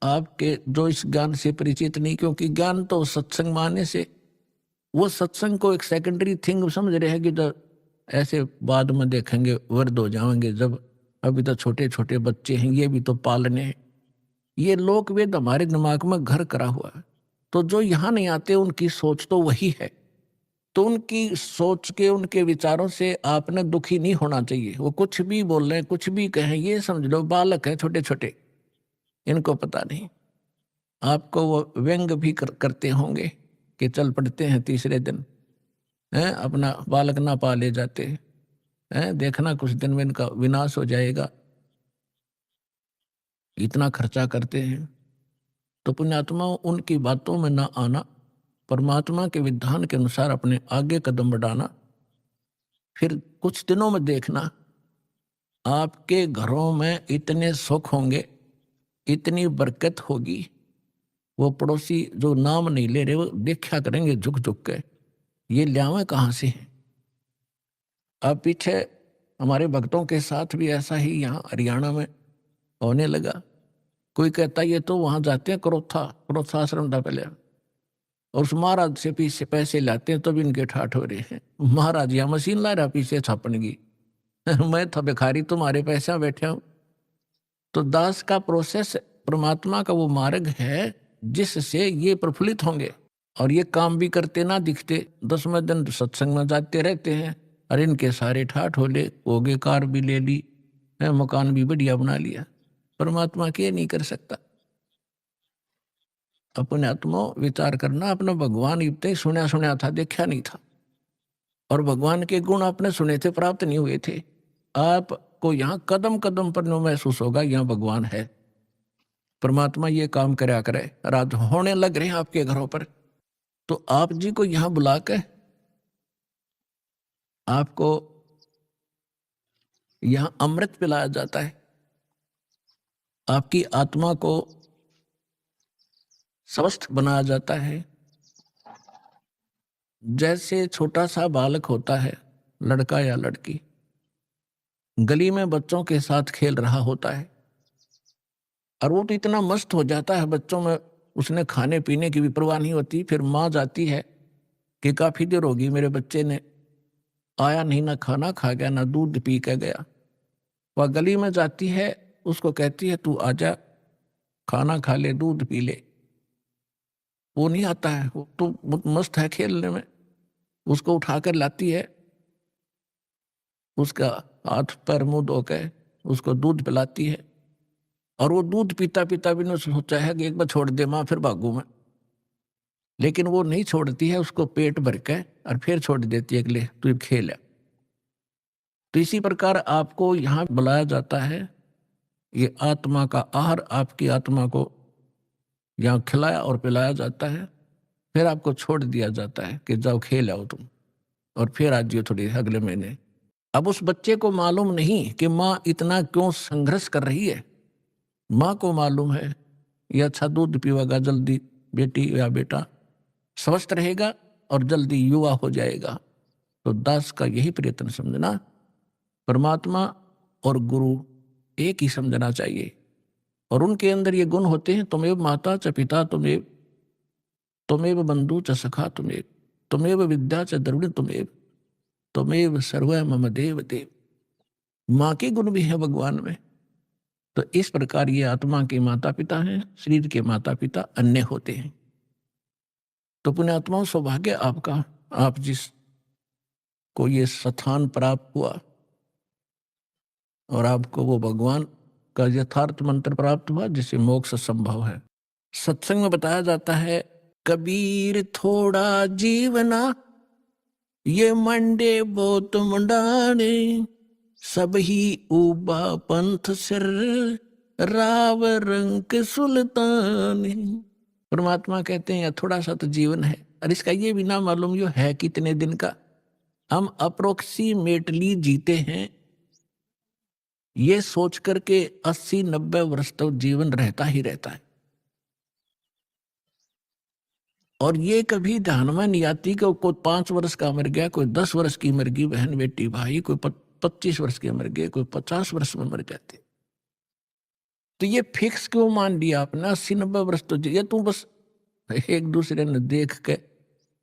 आपके जो इस ज्ञान से परिचित नहीं, क्योंकि ज्ञान तो सत्संग माने से, वो सत्संग को एक सेकेंडरी थिंग समझ रहे हैं कि तो ऐसे बाद में देखेंगे, वृद्ध हो जाएंगे, जब अभी तो छोटे छोटे बच्चे हैं, ये भी तो पालने हैं। ये लोक वेद हमारे दिमाग में घर करा हुआ है। तो जो यहाँ नहीं आते उनकी सोच तो वही है। तो उनकी सोच के, उनके विचारों से आपने दुखी नहीं होना चाहिए। वो कुछ भी बोल रहे हैं, कुछ भी कहें, ये समझ लो बालक है छोटे छोटे, इनको पता नहीं। आपको वो व्यंग भी करते होंगे कि चल पड़ते हैं तीसरे दिन, हैं अपना बालक ना पाले जाते हैं, देखना कुछ दिन में इनका विनाश हो जाएगा, इतना खर्चा करते हैं। तो पुण्यात्मा उनकी बातों में ना आना, परमात्मा के विधान के अनुसार अपने आगे कदम बढ़ाना। फिर कुछ दिनों में देखना आपके घरों में इतने सुख होंगे, इतनी बरकत होगी, वो पड़ोसी जो नाम नहीं ले रहे वो देखा करेंगे झुक झुक के, ये ल्यावे कहाँ से है। अब पीछे हमारे भक्तों के साथ भी ऐसा ही यहाँ हरियाणा में होने लगा। कोई कहता ये तो वहां जाते हैं क्रोथाश्रम था पहले, और उस महाराज से पीछे पैसे लाते हैं, तो भी इनके ठाठ हो रहे हैं। महाराज यहाँ मशीन ला रहा पीछे छापन की मैं था भिखारी, तुम्हारे पैसे बैठे हूं। तो दास का प्रोसेस, परमात्मा का वो मार्ग है जिससे ये प्रफुल्लित होंगे। और ये काम भी करते ना दिखते, 10वें दिन सत्संग में जाते रहते हैं, और इनके सारे ठाठ हो ले, होगे कार भी ले ली, मकान भी बढ़िया बना लिया। परमात्मा के नहीं कर सकता। अपने आत्मा विचार करना, अपना भगवान इतने सुना सुना था, देखा नहीं था, और भगवान के गुण आपने सुने थे, प्राप्त नहीं हुए थे। आपको यहाँ कदम कदम पर महसूस होगा यहाँ भगवान है, परमात्मा ये काम करया करे। रात होने लग रहे हैं आपके घरों पर, तो आप जी को यहाँ बुला के आपको यहाँ अमृत पिलाया जाता है, आपकी आत्मा को स्वस्थ बनाया जाता है। जैसे छोटा सा बालक होता है, लड़का या लड़की, गली में बच्चों के साथ खेल रहा होता है, और वो तो इतना मस्त हो जाता है बच्चों में, उसने खाने पीने की भी परवाह नहीं होती। फिर माँ जाती है कि काफी देर होगी मेरे बच्चे ने आया नहीं, ना खाना खा गया ना दूध पी के गया। वह गली में जाती है, उसको कहती है तू आजा, खाना खा ले, दूध पी ले। वो नहीं आता है, वो तो बहुत मस्त है खेलने में। उसको उठाकर लाती है, उसका हाथ पैर मुंह धो के उसको दूध पिलाती है, और वो दूध पीता पीता भी ने सोचा है कि एक बार छोड़ दे माँ, फिर भागू मैं। लेकिन वो नहीं छोड़ती है, उसको पेट भर के और फिर छोड़ देती है, ले तू खेल है। तो इसी प्रकार आपको यहाँ बुलाया जाता है, ये आत्मा का आहार आपकी आत्मा को यहाँ खिलाया और पिलाया जाता है। फिर आपको छोड़ दिया जाता है कि जाओ खेल आओ तुम, और फिर आ जाइए थोड़ी अगले महीने। अब उस बच्चे को मालूम नहीं कि माँ इतना क्यों संघर्ष कर रही है। माँ को मालूम है ये अच्छा दूध पीवेगा, जल्दी बेटी या बेटा स्वस्थ रहेगा और जल्दी युवा हो जाएगा। तो दास का यही प्रयत्न समझना, परमात्मा और गुरु एक ही समझना चाहिए, और उनके अंदर ये गुण होते हैं, तुमेव माता च पिता तुमेव, तुमेव बंधु च सखा तुमेव, तुमेव विद्या च द्रविण तुमेव, तुमेव सर्व मम देव देव। माँ के गुण भी है भगवान में। तो इस प्रकार ये आत्मा के माता पिता हैं, शरीर के माता पिता अन्य होते हैं। तो पुण्यात्माओं, सौभाग्य आपका, आप जिस को ये स्थान प्राप्त हुआ, और आपको वो भगवान का यथार्थ मंत्र प्राप्त हुआ जिससे मोक्ष संभव है। सत्संग में बताया जाता है, कबीर थोड़ा जीवना ये मंडे बहुत मंडाने, सब ही उबा पंथ सिर राव रंग सुल्तान। परमात्मा कहते हैं थोड़ा सा तो जीवन है, और इसका ये भी ना मालूम जो है कितने दिन का। हम अप्रोक्सीमेटली जीते हैं ये सोच करके 80-90 वर्ष तक जीवन रहता ही रहता है, और ये कभी ध्यान में नहीं आती कि कोई 5 वर्ष का मर गया, कोई 10 वर्ष की मर गई बहन बेटी भाई, कोई 25 वर्ष के मर गए, कोई 50 वर्ष में मर जाते। तो ये फिक्स क्यों मान लिया आपने? 80-90 वर्ष तो ये तू बस एक दूसरे ने देख के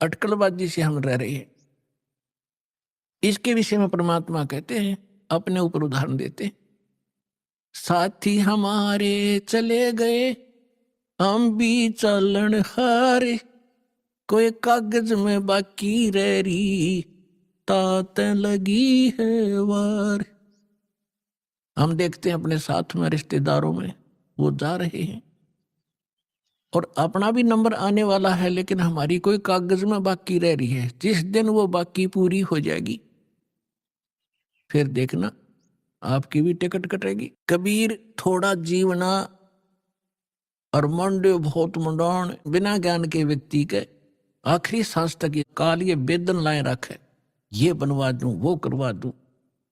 अटकलबाजी से हम रह रहे हैं। इसके विषय में परमात्मा कहते हैं, अपने ऊपर उदाहरण देते हैं, साथी हमारे चले गए हम भी चलन हारे, कोई कागज में बाकी रह रही तात लगी है वार। हम देखते हैं अपने साथ में रिश्तेदारों में वो जा रहे हैं और अपना भी नंबर आने वाला है, लेकिन हमारी कोई कागज में बाकी रह रही है। जिस दिन वो बाकी पूरी हो जाएगी फिर देखना आपकी भी टिकट कटेगी। कबीर थोड़ा जीवना और मंडे बहुत मंडान, बिना ज्ञान के व्यक्ति के आखिरी सांस तक काल ये बेदन लाए रखे, ये बनवा दूं वो करवा दूं।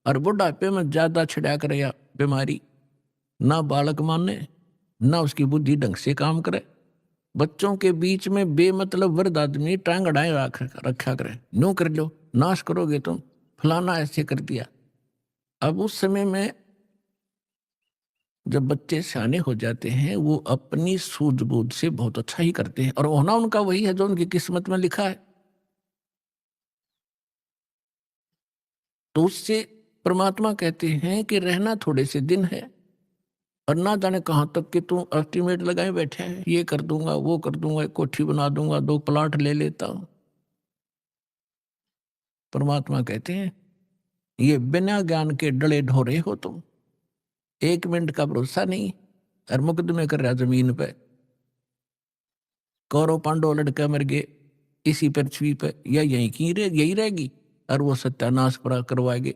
और बुढ़ापे में ज्यादा छिड़ा कर या बीमारी, ना बालक माने ना उसकी बुद्धि ढंग से काम करे। बच्चों के बीच में बेमतलब वृद्ध आदमी टांग अड़ाए रखा करे, नो कर लो नाश करोगे तुम, फलाना ऐसे कर दिया। अब उस समय में जब बच्चे सियाने हो जाते हैं वो अपनी सूझबूझ से बहुत अच्छा ही करते हैं, और होना उनका वही है जो उनकी किस्मत में लिखा है। तो उससे परमात्मा कहते हैं कि रहना थोड़े से दिन है, और ना जाने कहां तक कि तू एस्टिमेट लगाए बैठे हैं, ये कर दूंगा वो कर दूंगा, एक कोठी बना दूंगा, 2 प्लाट ले लेता हूं। परमात्मा कहते हैं ये बिना ज्ञान के डले ढोरे हो तुम, 1 मिनट का भरोसा नहीं। और मुकदमे कर रहा जमीन पे, कौरव पांडव लड़का मर गए इसी पृथ्वी पे, या यही रहेगी, और वो सत्यानाश करवाएंगे।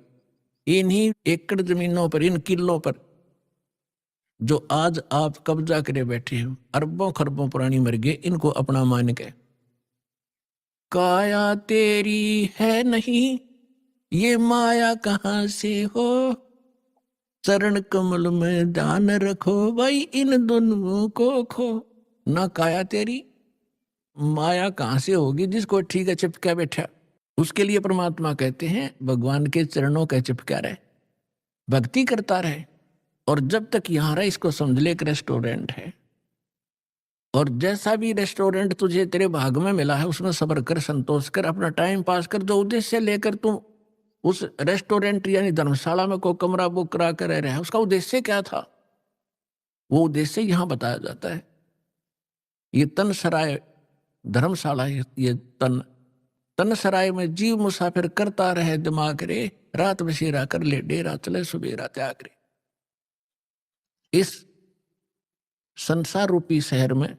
इन्हीं एकड़ जमीनों पर, इन किलों पर जो आज आप कब्जा करे बैठे हो, अरबों खरबों पुरानी मर गए, इनको अपना मान के काया तेरी है नहीं ये माया कहां से हो, चरण कमल में ध्यान रखो भाई इन दोनों को खो। ना काया तेरी, माया कहां से होगी जिसको ठीक है चिपका बैठा। उसके लिए परमात्मा कहते हैं भगवान के चरणों का चिपका रहे, भक्ति करता रहे, और जब तक यहां रहे इसको समझ ले एक रेस्टोरेंट है, और जैसा भी रेस्टोरेंट तुझे तेरे भाग में मिला है उसमें सब्र कर, संतोष कर, अपना टाइम पास कर। जो उद्देश्य लेकर तू उस रेस्टोरेंट यानी धर्मशाला में कोई कमरा बुक करा कर रह रहा है, उसका उद्देश्य क्या था, वो उद्देश्य यहां बताया जाता है। ये तन सराय धर्मशाला, ये तन सराय में जीव मुसाफिर करता रहे दिमाग रे, रात बसेरा कर ले डेरा चले सुबेरा त्याग रे। इस संसार रूपी शहर में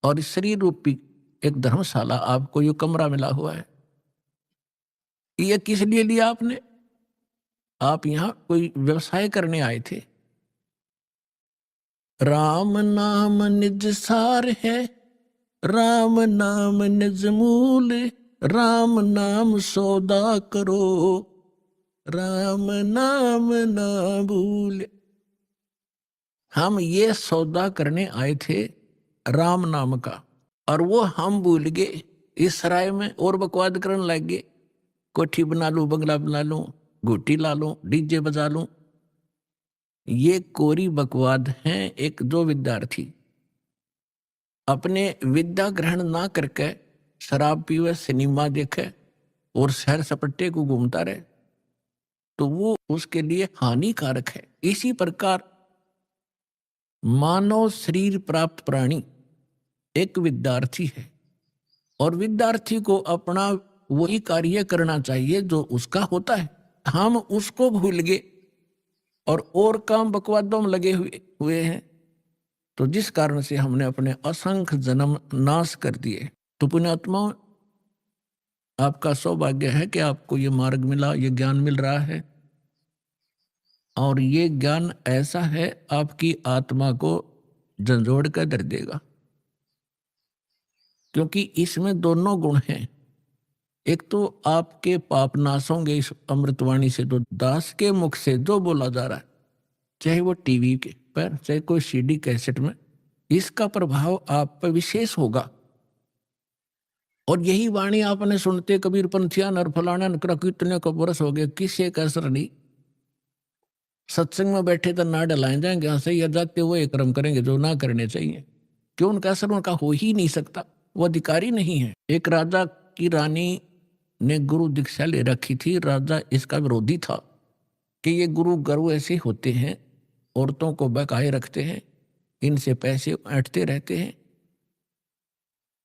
और इस शरीर रूपी एक धर्मशाला आपको ये कमरा मिला हुआ है, ये किस लिए लिया आपने? आप यहां कोई व्यवसाय करने आए थे। राम नाम निज सार है, राम नाम निज मूल, राम नाम सौदा करो, राम नाम ना भूल। हम ये सौदा करने आए थे राम नाम का, और वो हम भूल गए इस सराय में और बकवाद करने लग गए। कोठी बना लूं, बंगला बना लूं, घूटी ला लूं, डीजे बजा लूं। ये कोरी बकवाद हैं। एक जो विद्यार्थी अपने विद्या ग्रहण ना करके शराब पीवे, सिनेमा देखे और सैर सपट्टे को घूमता रहे, तो वो उसके लिए हानिकारक है। इसी प्रकार मानव शरीर प्राप्त प्राणी एक विद्यार्थी है, और विद्यार्थी को अपना वही कार्य करना चाहिए जो उसका होता है। हम उसको भूल गए और काम बकवादों में लगे हुए हैं, तो जिस कारण से हमने अपने असंख्य जन्म नाश कर दिए। तो पुण्यात्मा, आपका सौभाग्य है कि आपको ये मार्ग मिला, ये ज्ञान मिल रहा है, और ये ज्ञान ऐसा है आपकी आत्मा को झंझोड़ कर धर देगा, क्योंकि इसमें दोनों गुण हैं। एक तो आपके पाप नाश होंगे इस अमृतवाणी से, तो दास के मुख से जो बोला जा रहा है, चाहे वो टीवी के पर, चाहे कोई सीडी कैसेट में, इसका प्रभाव आप पर विशेष होगा। और यही वाणी आपने सुनते कबीर पंथिया नर फलाना कितने को बरस हो गए, किसी का असर नहीं। सत्संग में बैठे तो ना डलाए जाएंगे, यहाँ से या जाते हुए कर्म करेंगे जो ना करने चाहिए। क्यों? उनका असर उनका हो ही नहीं सकता, वो अधिकारी नहीं है। एक राजा की रानी ने गुरु दीक्षा ले रखी थी। राजा इसका विरोधी था कि ये गुरु गर्व ऐसे होते हैं, औरतों को बहकाए रखते हैं, इनसे पैसे ऐंठते रहते हैं।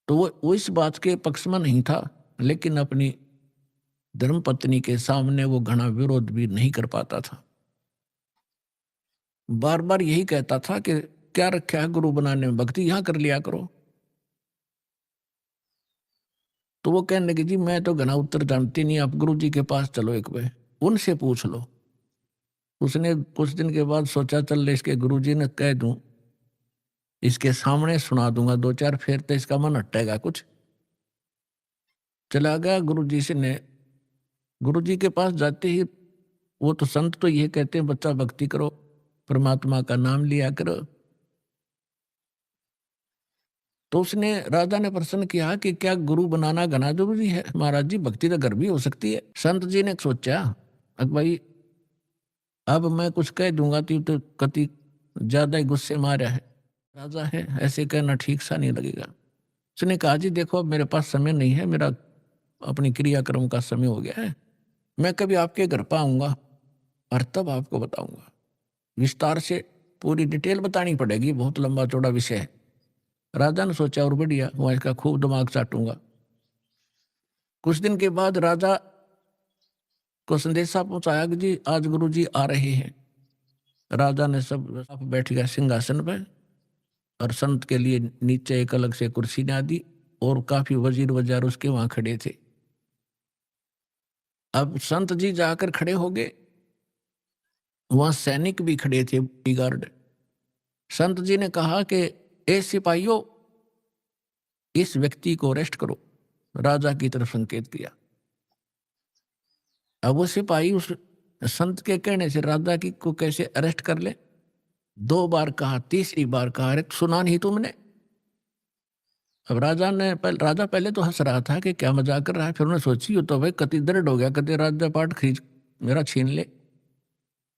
तो वो इस बात के पक्ष में नहीं था, लेकिन अपनी धर्मपत्नी के सामने वो घना विरोध भी नहीं कर पाता था। बार बार यही कहता था कि क्या रखा है गुरु बनाने में, भक्ति यहां कर लिया करो। तो वो कहने लगी जी मैं तो घना उत्तर जानती नहीं, आप गुरु जी के पास चलो, एक बार उनसे पूछ लो। उसने कुछ दिन के बाद सोचा चल इसके गुरु जी ने कह दूं, इसके सामने सुना दूंगा, दो चार फेर तो इसका मन हटेगा कुछ। चला गया गुरु जी से ने। गुरु जी के पास जाते ही, वो तो संत तो ये कहते हैं बच्चा भक्ति करो, परमात्मा का नाम लिया करो। तो उसने राजा ने प्रश्न किया कि क्या गुरु बनाना घना जरूरी है? महाराज जी भक्ति तो घर भी हो सकती है। संत जी ने सोचा भाई अब मैं कुछ कह दूंगा तो कति ज्यादा ही गुस्से मारा है, राजा है, ऐसे कहना ठीक सा नहीं लगेगा। उसने कहा जी देखो अब मेरे पास समय नहीं है, मेरा अपनी क्रियाक्रम का समय हो गया है, मैं कभी आपके घर पर आऊंगा और तब आपको बताऊंगा, विस्तार से पूरी डिटेल बतानी पड़ेगी, बहुत लंबा चौड़ा विषय है। राजा ने सोचा और बढ़िया, वहां इसका खूब दिमाग चाटूंगा। कुछ दिन के बाद राजा को संदेशा पहुंचाया कि जी आज गुरु जी आ रहे हैं। राजा ने सब बैठ गया सिंहासन पर, और संत के लिए नीचे एक अलग से कुर्सी ना दी, और काफी वजीर वजार उसके वहां खड़े थे। अब संत जी जाकर खड़े हो गए, वहां सैनिक भी खड़े थे, गार्ड। संत जी ने कहा कि ए सिपाहियों, इस व्यक्ति को अरेस्ट करो। राजा की तरफ संकेत किया। अब वो सिपाही उस संत के कहने से राजा की को कैसे अरेस्ट कर ले? 2 बार कहा, तीसरी बार कहा अरे सुना नहीं तुमने? अब राजा पहले तो हंस रहा था कि क्या मजाक कर रहा है, फिर उन्होंने सोची तो भाई कति दर्द हो गया, कति राजा पाठ खींच मेरा छीन ले।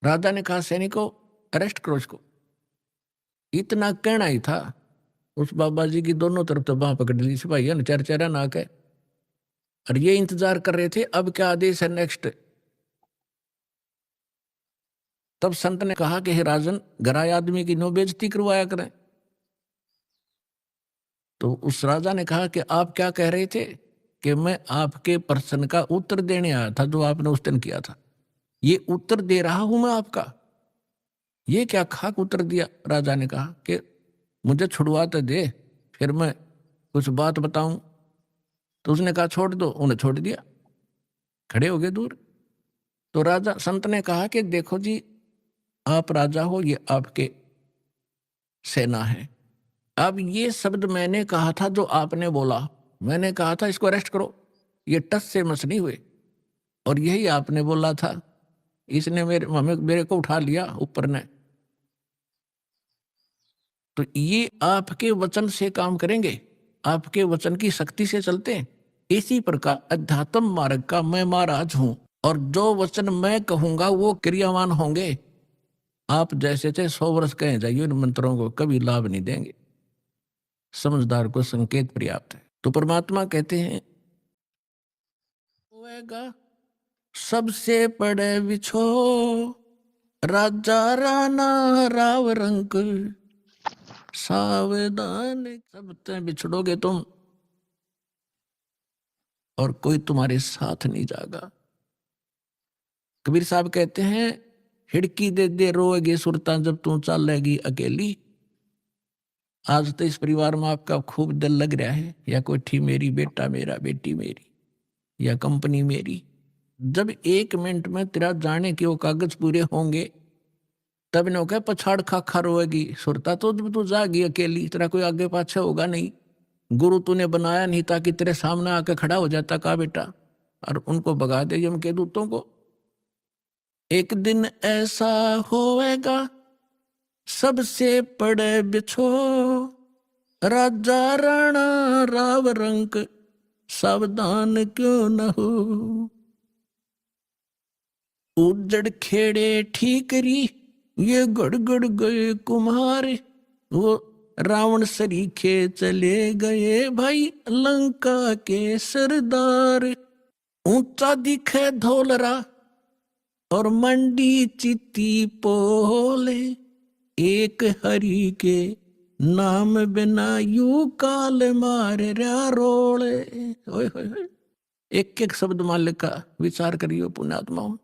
राजा ने कहा सैनिकों अरेस्ट करो इसको। इतना कहना ही था, उस बाबा जी की दोनों तरफ तो बाह पकड़ ली सिपाही ने, चरचरा ना के, और ये इंतजार कर रहे थे अब क्या आदेश है नेक्स्ट। तब संत ने कहा कि हे राजन, गराय आदमी की नो बेइज्जती करवाया करें। तो उस राजा ने कहा कि आप क्या कह रहे थे? कि मैं आपके प्रश्न का उत्तर देने आया था जो आपने उस दिन किया था, ये उत्तर दे रहा हूं मैं आपका। ये क्या खाक उत्तर दिया? राजा ने कहा कि मुझे छुड़वा तो दे, फिर मैं कुछ बात बताऊं। तो उसने कहा छोड़ दो, उन्हें छोड़ दिया, खड़े हो गए दूर। तो राजा संत ने कहा कि देखो जी, आप राजा हो, ये आपके सेना है। अब ये शब्द मैंने कहा था जो आपने बोला, मैंने कहा था इसको अरेस्ट करो, ये टस से मस नहीं हुए, और यही आपने बोला था, इसने मेरे को उठा लिया ऊपर ने। तो ये आपके वचन से काम करेंगे, आपके वचन की शक्ति से चलते हैं। इसी प्रकार अध्यात्म मार्ग का मैं महाराज हूं, और जो वचन मैं कहूंगा वो क्रियावान होंगे। आप जैसे थे 100 वर्ष कहे जाइए, इन मंत्रों को कभी लाभ नहीं देंगे। समझदार को संकेत पर्याप्त है। तो परमात्मा कहते हैं होएगा सबसे पड़े बिछो, राजा राणा राव रंक, सावधान सबसे बिछड़ोगे तुम, और कोई तुम्हारे साथ नहीं जाएगा। कबीर साहब कहते हैं हिड़की दे दे रोएगी सुरता जब तू चलेगी अकेली। आज तो इस परिवार में आपका खूब दिल लग रहा है, या कोठी मेरी, बेटा मेरा, बेटी मेरी, या कंपनी मेरी। जब 1 मिनट में तेरा जाने के वो कागज पूरे होंगे, तब ने कहा पछाड़ खा खा रोएगी सुरता, तो जब तू जागी अकेली, तेरा कोई आगे पाछे होगा नहीं। गुरु तूने बनाया नहीं ताकि तेरे सामने आके खड़ा हो जाता का बेटा, और उनको भगा दे यम के दूतों को। एक दिन ऐसा होएगा सबसे पड़े बिछो, राजा राणा राव रंक, सावधान क्यों न हो। उजड़ खेड़े ठीकरी ये गड़गड़ गए कुम्हार। वो रावण सरीखे चले गए भाई लंका के सरदार। ऊंचा दिखे धोलरा और मंडी चित्ती पोले। एक हरि के नाम बिना यू काल मार रहा रोले। ओए होए होए। एक एक शब्द मालिक का विचार करियो पुण्यात्माओं।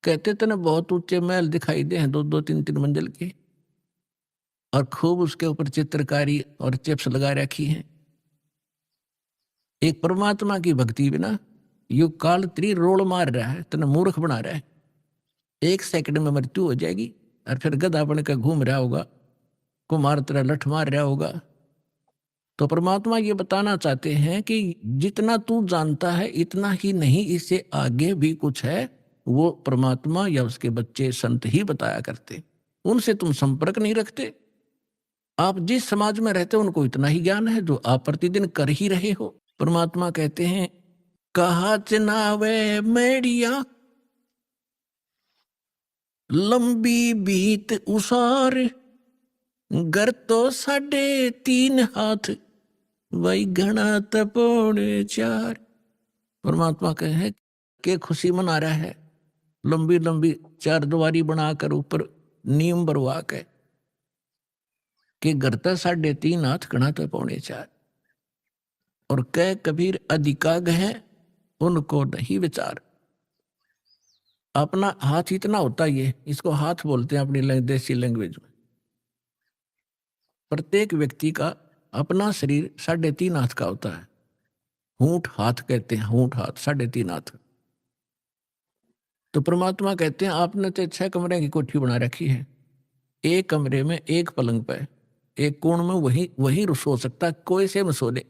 कहते थे ना बहुत ऊंचे महल दिखाई दे हैं, 2-2 3-3 मंजिल के, और खूब उसके ऊपर चित्रकारी और चिप्स लगा रखी है। एक परमात्मा की भक्ति बिना युग काल त्री रोल मार रहा है, तना मूर्ख बना रहा है। 1 सेकंड में मृत्यु हो जाएगी और फिर गधा बन के घूम रहा होगा, कुमार तरह लठ मार रहा होगा। तो परमात्मा ये बताना चाहते हैं कि जितना तू जानता है इतना ही नहीं, इससे आगे भी कुछ है। वो परमात्मा या उसके बच्चे संत ही बताया करते, उनसे तुम संपर्क नहीं रखते। आप जिस समाज में रहते हो उनको इतना ही ज्ञान है जो आप प्रतिदिन कर ही रहे हो। परमात्मा कहते हैं कहा चनावे मेड़िया लंबी बीत उसार। घर तो 3.5 हाथ वही घना तपोड़े 4। परमात्मा कहे के खुशी मना रहा है, लंबी लंबी 4 द्वारी बनाकर ऊपर नीम बरवा के कि घर तो 3.5 हाथ घना तपोड़े 4। और कह कबीर अधिकाग है उनको नहीं विचार। अपना हाथ इतना होता ही है, इसको हाथ बोलते हैं अपनी देसी लैंग्वेज में। प्रत्येक व्यक्ति का अपना शरीर 3.5 हाथ का होता है। हूंठ हाथ कहते हैं, हूंठ हाथ 3.5 हाथ। तो परमात्मा कहते हैं आपने तो 6 कमरे की कोठी बना रखी है, एक कमरे में एक पलंग पे एक कोण में वही सो सकता, कोई से में सो ले।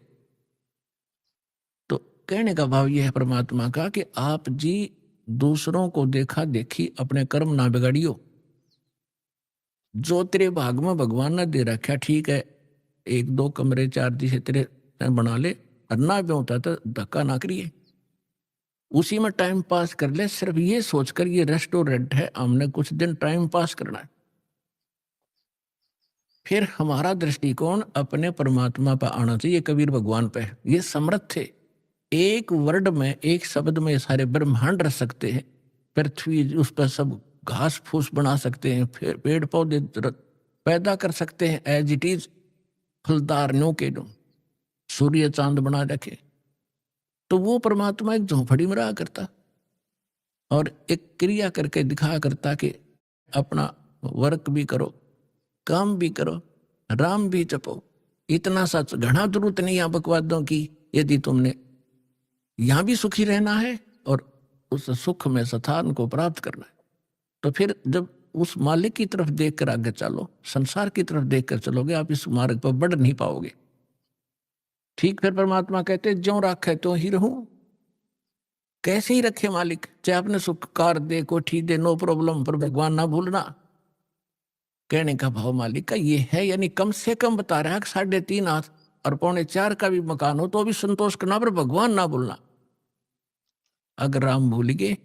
तो कहने का भाव यह है परमात्मा का कि आप जी दूसरों को देखा देखी अपने कर्म ना बिगाड़ियो। जो तेरे भाग में भगवान ने दे रखा ठीक है, 1-2 कमरे 4 दिशे तेरे बना ले, और ना भी होता तो धक्का ना करिए, उसी में टाइम पास कर ले। सिर्फ ये सोचकर ये रेस्टोरेंट है, हमने कुछ दिन टाइम पास करना है। फिर हमारा दृष्टिकोण अपने परमात्मा पर आना चाहिए, कबीर भगवान पे। ये समर्थ थे, एक वर्ड में एक शब्द में सारे ब्रह्मांड रख सकते हैं। पृथ्वी उस पर सब घास फूस बना सकते हैं, फिर पेड़ पौधे पैदा कर सकते हैं एज इट इज, फलदार नो के नो, सूर्य चांद बना रखे। तो वो परमात्मा एक झोंपड़ी में रहा करता और एक क्रिया करके दिखा करता कि अपना वर्क भी करो, काम भी करो, राम भी जपो। इतना सच घना जरूरत नहीं है बकवादों की। यदि तुमने यहां भी सुखी रहना है और उस सुख में स्थान को प्राप्त करना है, तो फिर जब उस मालिक की तरफ देखकर आगे चलो, संसार की तरफ देखकर चलोगे, आप इस मार्ग पर बढ़ नहीं पाओगे। ठीक, फिर परमात्मा कहते ज्यों राखे तो ही रहूं। कैसे ही रखे मालिक, चाहे आपने सुख कार दे, कोठी दे, नो प्रॉब्लम, पर भगवान ना भूलना। कहने का भाव मालिक का ये है, यानी कम से कम बता रहा है कि 3.5 हाथ और 3.25 का भी मकान हो तो भी संतोष करना, पर भगवान ना भूलना। अगर राम भूल गए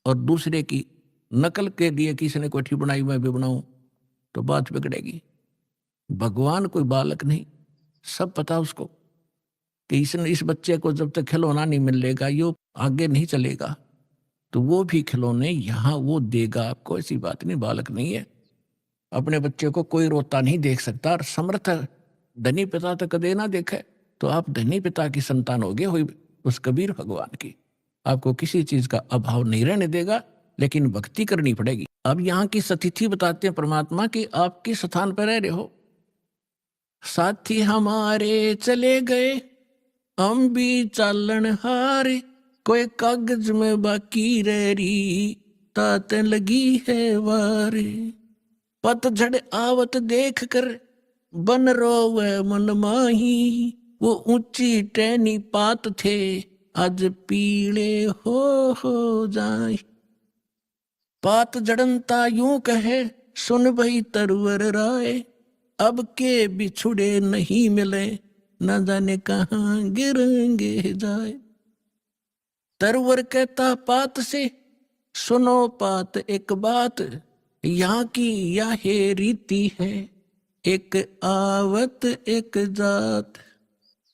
और दूसरे की नकल के लिए किसी ने कोठी बनाई मैं भी बनाऊं तो बात बिगड़ेगी। भगवान कोई बालक नहीं, सब पता उसको कि इस बच्चे को जब तक खिलौना नहीं मिलेगा ये आगे नहीं चलेगा, तो वो भी खिलौने यहाँ वो देगा आपको। ऐसी बात नहीं, बालक नहीं है। अपने बच्चे को कोई रोता नहीं देख सकता, और समर्थ धनी पिता तो कदे ना देखे। तो आप धनी पिता की संतान हो गए हुई उस कबीर भगवान की, आपको किसी चीज का अभाव नहीं रहने देगा, लेकिन भक्ति करनी पड़ेगी। अब यहाँ की स्थिति बताते हैं परमात्मा की, आप किस स्थान पर रह रहे हो। साथी हमारे चले गए हम भी चालन हारे, कोई कागज में बाकी रह रही तात लगी है वारे। पतझड़ आवत देख कर बन रोवे मन माही, वो ऊंची टहनी पात थे आज पीले हो जाए। पात जड़नता यूं कहे सुन भाई तरवर राय, अब के बिछुड़े नहीं मिले न जाने कहां गिरेंगे जाए। तरवर कहता पात से सुनो पात एक बात, यहाँ की यह रीति है, एक आवत एक जात।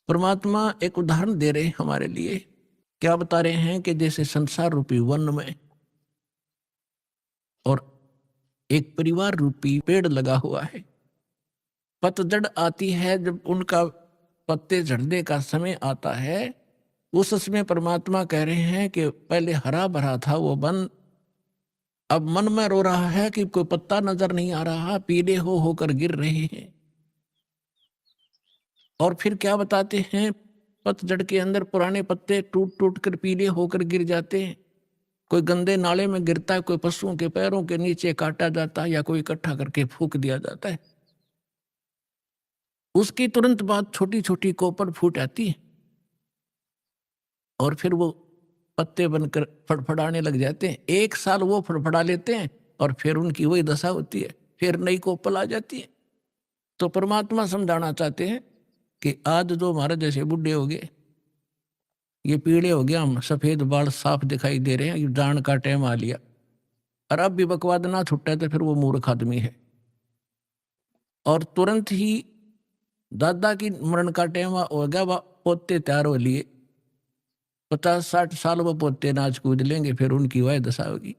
परमात्मा एक उदाहरण दे रहे हैं हमारे लिए। क्या बता रहे हैं कि जैसे संसार रूपी वन में और एक परिवार रूपी पेड़ लगा हुआ है, पतझड़ आती है जब उनका पत्ते झड़ने का समय आता है, उस समय परमात्मा कह रहे हैं कि पहले हरा भरा था वो वन, अब मन में रो रहा है कि कोई पत्ता नजर नहीं आ रहा, पीले हो होकर गिर रहे हैं। और फिर क्या बताते हैं, पतझड़ के अंदर पुराने पत्ते टूट टूट कर पीले होकर गिर जाते हैं। कोई गंदे नाले में गिरता है, कोई पशुओं के पैरों के नीचे काटा जाता है, या कोई इकट्ठा करके फूंक दिया जाता है। उसकी तुरंत बाद छोटी छोटी कोपड़ फूट आती है और फिर वो पत्ते बनकर फड़फड़ाने लग जाते हैं। एक साल वो फड़फड़ा लेते हैं और फिर उनकी वही दशा होती है, फिर नई कोपल आ जाती है। तो परमात्मा समझाना चाहते हैं कि आज जो हमारे जैसे बूढ़े हो गए, ये पीले हो गया, हम सफेद बाल साफ दिखाई दे रहे हैं, ये जान का टाइम आ लिया, और अब भी बकवाद ना छुट्टा तो फिर वो मूर्ख आदमी है। और तुरंत ही दादा की मरण का टाइम हो गया, पोते तैयार हो लिए, 50-60 साल वो पोते नाच कूद लेंगे, फिर उनकी वह दशा होगी।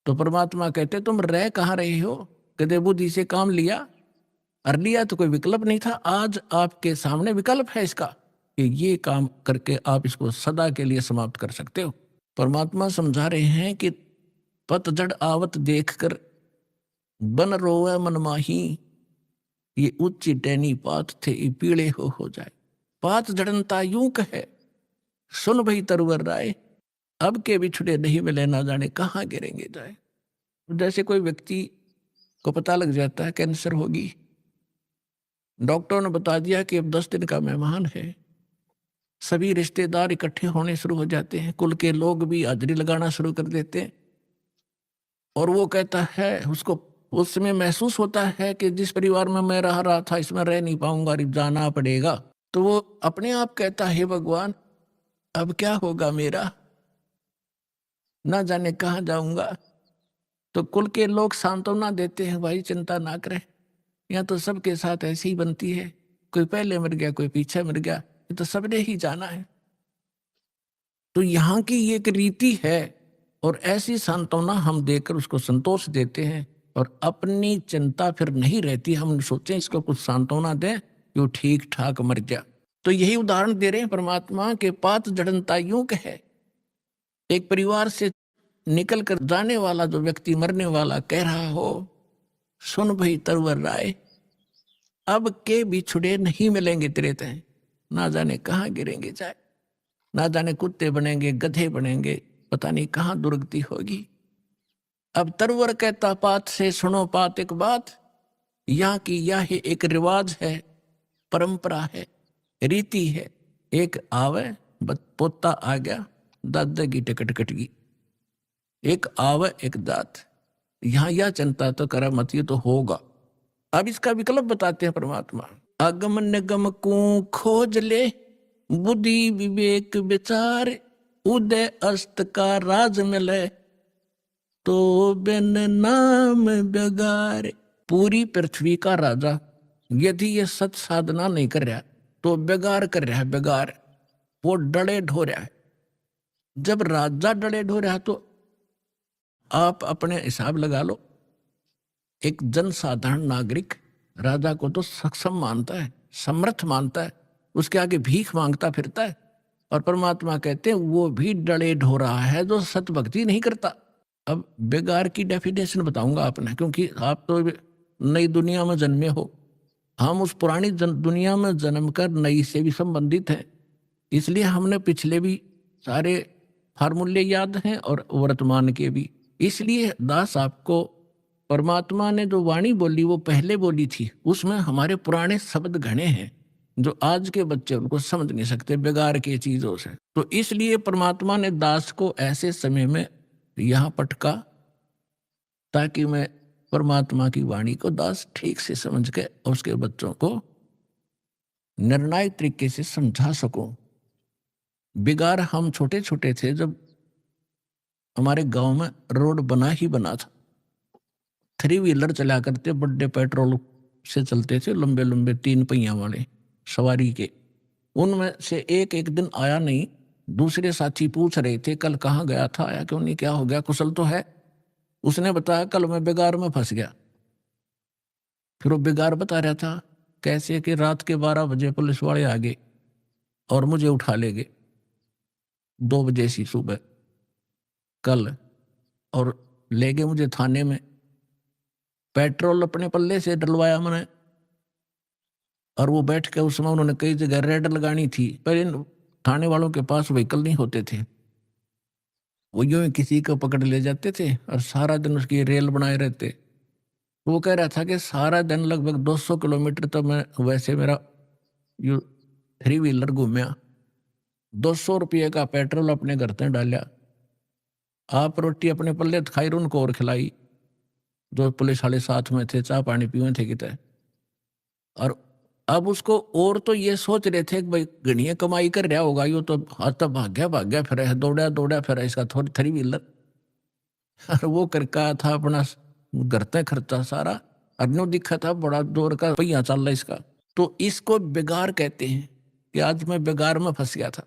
तो परमात्मा कहते तुम रह कहाँ रहे हो, कहते बुद्धि से काम लिया, और लिया तो कोई विकल्प नहीं था, आज आपके सामने विकल्प है इसका कि ये काम करके आप इसको सदा के लिए समाप्त कर सकते हो। परमात्मा समझा रहे हैं कि पतझड़ आवत देखकर बन रोवे मन माही, ये उच्च टैनी पात थे ये पीड़े हो जाए। पात जड़नता यूं कहे, सुन भई तरवर राय, अब के बिछुड़े नहीं मिले ना जाने कहाँ गिरेंगे जाए। जैसे कोई व्यक्ति को पता लग जाता है कैंसर होगी, डॉक्टरों ने बता दिया कि अब 10 दिन का मेहमान है, सभी रिश्तेदार इकट्ठे होने शुरू हो जाते हैं, कुल के लोग भी हाजिरी लगाना शुरू कर देते हैं। और वो कहता है, उसको उस समय महसूस होता है कि जिस परिवार में मैं रह रहा था इसमें रह नहीं पाऊंगा, जाना पड़ेगा। तो वो अपने आप कहता है, भगवान अब क्या होगा मेरा, ना जाने कहाँ जाऊंगा। तो कुल के लोग सांत्वना देते हैं, भाई चिंता ना करें, यहाँ तो सबके साथ ऐसी ही बनती है, कोई पहले मर गया कोई पीछे मर गया, ये तो सबने ही जाना है। तो यहाँ की ये एक रीति है, और ऐसी सांत्वना हम देकर उसको संतोष देते हैं, और अपनी चिंता फिर नहीं रहती, हम सोचें इसको कुछ सांत्वना दें कि वो ठीक ठाक मर गया। तो यही उदाहरण दे रहे हैं परमात्मा के, पात जड़नता यूं कहे, एक परिवार से निकल कर जाने वाला जो व्यक्ति मरने वाला कह रहा हो, सुन भई तरवर राय, अब के बिछुड़े नहीं मिलेंगे तेरे तय, ना जाने कहाँ गिरेंगे जाए, ना जाने कुत्ते बनेंगे गधे बनेंगे, पता नहीं कहाँ दुर्गति होगी। अब तरवर कहता पात से सुनो पात एक बात, यहाँ की यह एक रिवाज है, परंपरा है, रीति है, एक आवे पोता आ गया, दादा की टिकट कट गई, एक आवे एक दात, यहाँ यह चिंता तो करा मत, ये तो होगा। अब इसका विकल्प बताते हैं परमात्मा, अगम निगम को खोज ले, बुद्धि विवेक विचार, उदय अस्त का राज मिले, तो बिन नाम बेगार। पूरी पृथ्वी का राजा यदि ये सत साधना नहीं कर रहा तो बेगार कर रहा है, बेगार, वो डले ढो रहा है। जब राजा डले ढो रहा तो आप अपने हिसाब लगा लो, एक जनसाधारण नागरिक राजा को तो सक्षम मानता है, समर्थ मानता है, उसके आगे भीख मांगता फिरता है। और परमात्मा कहते हैं वो भी डले ढो रहा है जो सत भक्ति नहीं करता। अब बेगार की डेफिनेशन बताऊंगा आपने, क्योंकि आप तो नई दुनिया में जन्मे हो, हम उस पुरानी दुनिया में जन्म कर नई से भी संबंधित हैं, इसलिए हमने पिछले भी सारे फार्मूले याद हैं और वर्तमान के भी। इसलिए दास आपको परमात्मा ने जो वाणी बोली वो पहले बोली थी, उसमें हमारे पुराने शब्द घने हैं जो आज के बच्चे उनको समझ नहीं सकते बेगार की चीजों से। तो इसलिए परमात्मा ने दास को ऐसे समय में यहाँ पटका ताकि मैं परमात्मा की वाणी को दास ठीक से समझ के उसके बच्चों को निर्णायक तरीके से समझा सकूं। बिगार हम छोटे छोटे थे जब हमारे गांव में रोड बना ही बना था। 3 व्हीलर चला करते, बड़े पेट्रोल से चलते थे, लंबे लंबे 3 पहिया वाले सवारी के। उनमें से एक दिन आया नहीं। दूसरे साथी पूछ रहे थे कल कहाँ गया था, आया क्यों नहीं, क्या हो गया, कुशल तो है? उसने बताया कल मैं बिगाड़ में फंस गया। फिर वो बिगाड़ बता रहा था कैसे कि रात के 12 बजे पुलिस वाले आ गए और मुझे उठा ले गए 2 बजे सी सुबह कल, और ले गए मुझे थाने में। पेट्रोल अपने पल्ले से डलवाया मैंने, और वो बैठ के उस समय उन्होंने कई जगह रेड लगानी थी। पहले थाने वालों के पास व्हीकल नहीं होते थे, वो यूं ही किसी को पकड़ ले जाते थे और सारा दिन उसकी रेल बनाए रहते। वो कह रहा था कि सारा दिन लगभग 200 किलोमीटर तो मैं वैसे मेरा यू 3 व्हीलर घूमया, 200 रुपये का पेट्रोल अपने घर से डाला, आप रोटी अपने पल्ले खाई, उनको और खिलाई, जो पुलिस वाले साथ में थे, चाय पानी पीवे थे कितने। और अब उसको और तो ये सोच रहे थे कि भाई गणिया कमाई कर रहा होगा, यो तो हाथ भाग्या फिर है, दौड़ा फिर है इसका थोड़ी 3 व्हीलर। और वो करका था अपना घर तक खर्चा सारा, अग्नो दिखा था बड़ा जोर का पहिया चल रहा इसका। तो इसको बेगार कहते हैं कि आज मैं बेगार में फंस गया था।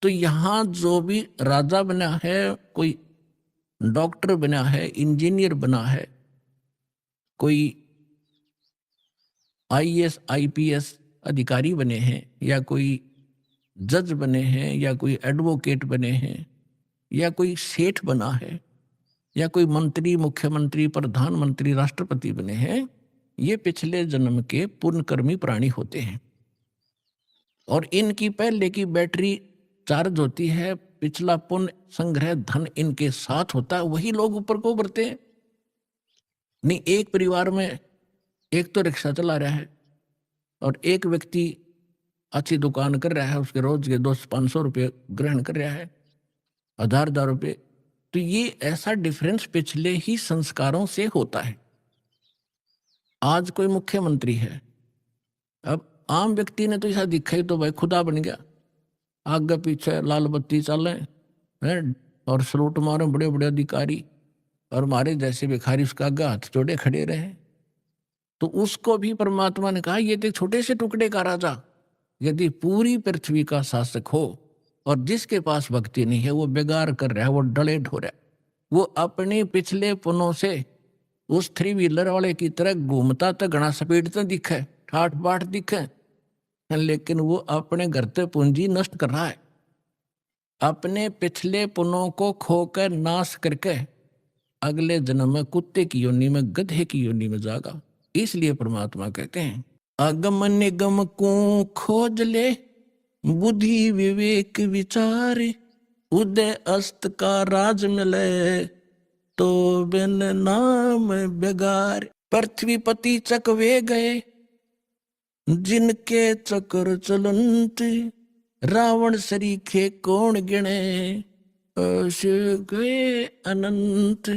तो यहाँ जो भी राजा बना है, कोई डॉक्टर बना है, इंजीनियर बना है, कोई आईएएस आईपीएस अधिकारी बने हैं, या कोई जज बने हैं, या कोई एडवोकेट बने हैं, या कोई सेठ बना है, या कोई मंत्री, मुख्यमंत्री, प्रधानमंत्री, राष्ट्रपति बने हैं, ये पिछले जन्म के पुण्यकर्मी प्राणी होते हैं। और इनकी पहले की बैटरी चार्ज होती है, पिछला पुण्य संग्रह धन इनके साथ होता है, वही लोग ऊपर को उभरते हैं। नहीं, एक परिवार में एक तो रिक्शा चला रहा है और एक व्यक्ति अच्छी दुकान कर रहा है, उसके रोज के 200-500 रुपये ग्रहण कर रहा है, 1000 रुपये। तो ये ऐसा डिफरेंस पिछले ही संस्कारों से होता है। आज कोई मुख्यमंत्री है, अब आम व्यक्ति ने तो ऐसा दिखा ही तो भाई खुदा बन गया, आगे पीछे लाल बत्ती चले हैं और सलूट मारे बड़े बड़े अधिकारी, और हमारे जैसे भिखारी उसका आगे हाथ जोड़े खड़े रहे। तो उसको भी परमात्मा ने कहा ये तो छोटे से टुकड़े का राजा यदि पूरी पृथ्वी का शासक हो, और जिसके पास भक्ति नहीं है वो बेगार कर रहा है, वो डले ढो रहा है, वो अपने पिछले पुनों से उस 3 व्हीलर वाले की तरह घूमता तो घना स्पीड तो दिखे, ठाठ बाट दिखे, लेकिन वो अपने घर से पूंजी नष्ट कर रहा है। अपने पिछले पुनों को खोकर नाश करके अगले जन्म में कुत्ते की योनि में, गधे की योनि में जागा। इसलिए परमात्मा कहते हैं अगम निगम को खोज ले, बुद्धि विवेक विचार, उदय अस्त का राज मिले, तो बिन नाम बेगार। पृथ्वी पति चकवे गए, जिनके चक्र चलंत, रावण सरीखे कौन गिने, अस गए अनंत।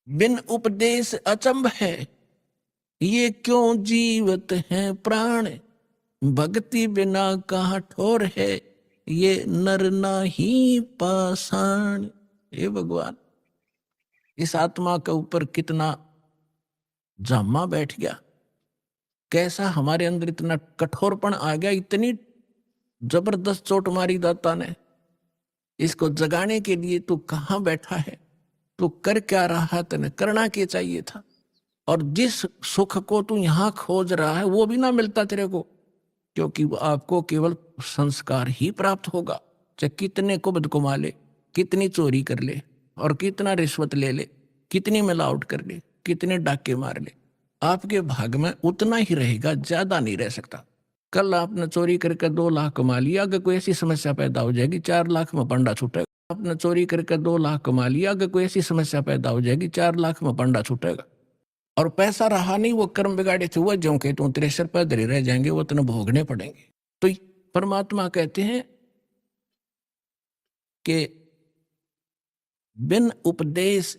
बिन उपदेश अचंभ है, ये क्यों जीवत हैं प्राण, भक्ति बिना कहाँ ठोर है, ये नर नाही पाषाण। हे भगवान, इस आत्मा के ऊपर कितना जामा बैठ गया, कैसा हमारे अंदर इतना कठोरपन आ गया, इतनी जबरदस्त चोट मारी दाता ने। इसको जगाने के लिए तू कहाँ बैठा है, तू कर क्या रहा है, तने करना क्या चाहिए था। और जिस सुख को तू यहाँ खोज रहा है वो भी ना मिलता तेरे को, क्योंकि वो आपको केवल संस्कार ही प्राप्त होगा। चाहे कितने कुबद कमा ले, कितनी चोरी कर ले, और कितना रिश्वत ले ले, कितनी मिलावट कर ले, कितने डाके मार ले, आपके भाग में उतना ही रहेगा, ज्यादा नहीं रह सकता। कल आपने चोरी करके 2 लाख कमा लिया, अगर कोई ऐसी समस्या पैदा हो जाएगी 4 लाख में पंडा छूटेगा। आपने चोरी करके 2 लाख कमा लिया, अगर कोई ऐसी समस्या पैदा हो जाएगी 4 लाख में पंडा छूटेगा। और पैसा रहा नहीं, वो कर्म बिगाड़े थे, वो जो के तुम 63 पर धरे रह जाएंगे, वो तुम्हें भोगने पड़ेंगे। तो परमात्मा कहते हैं कि बिन उपदेश,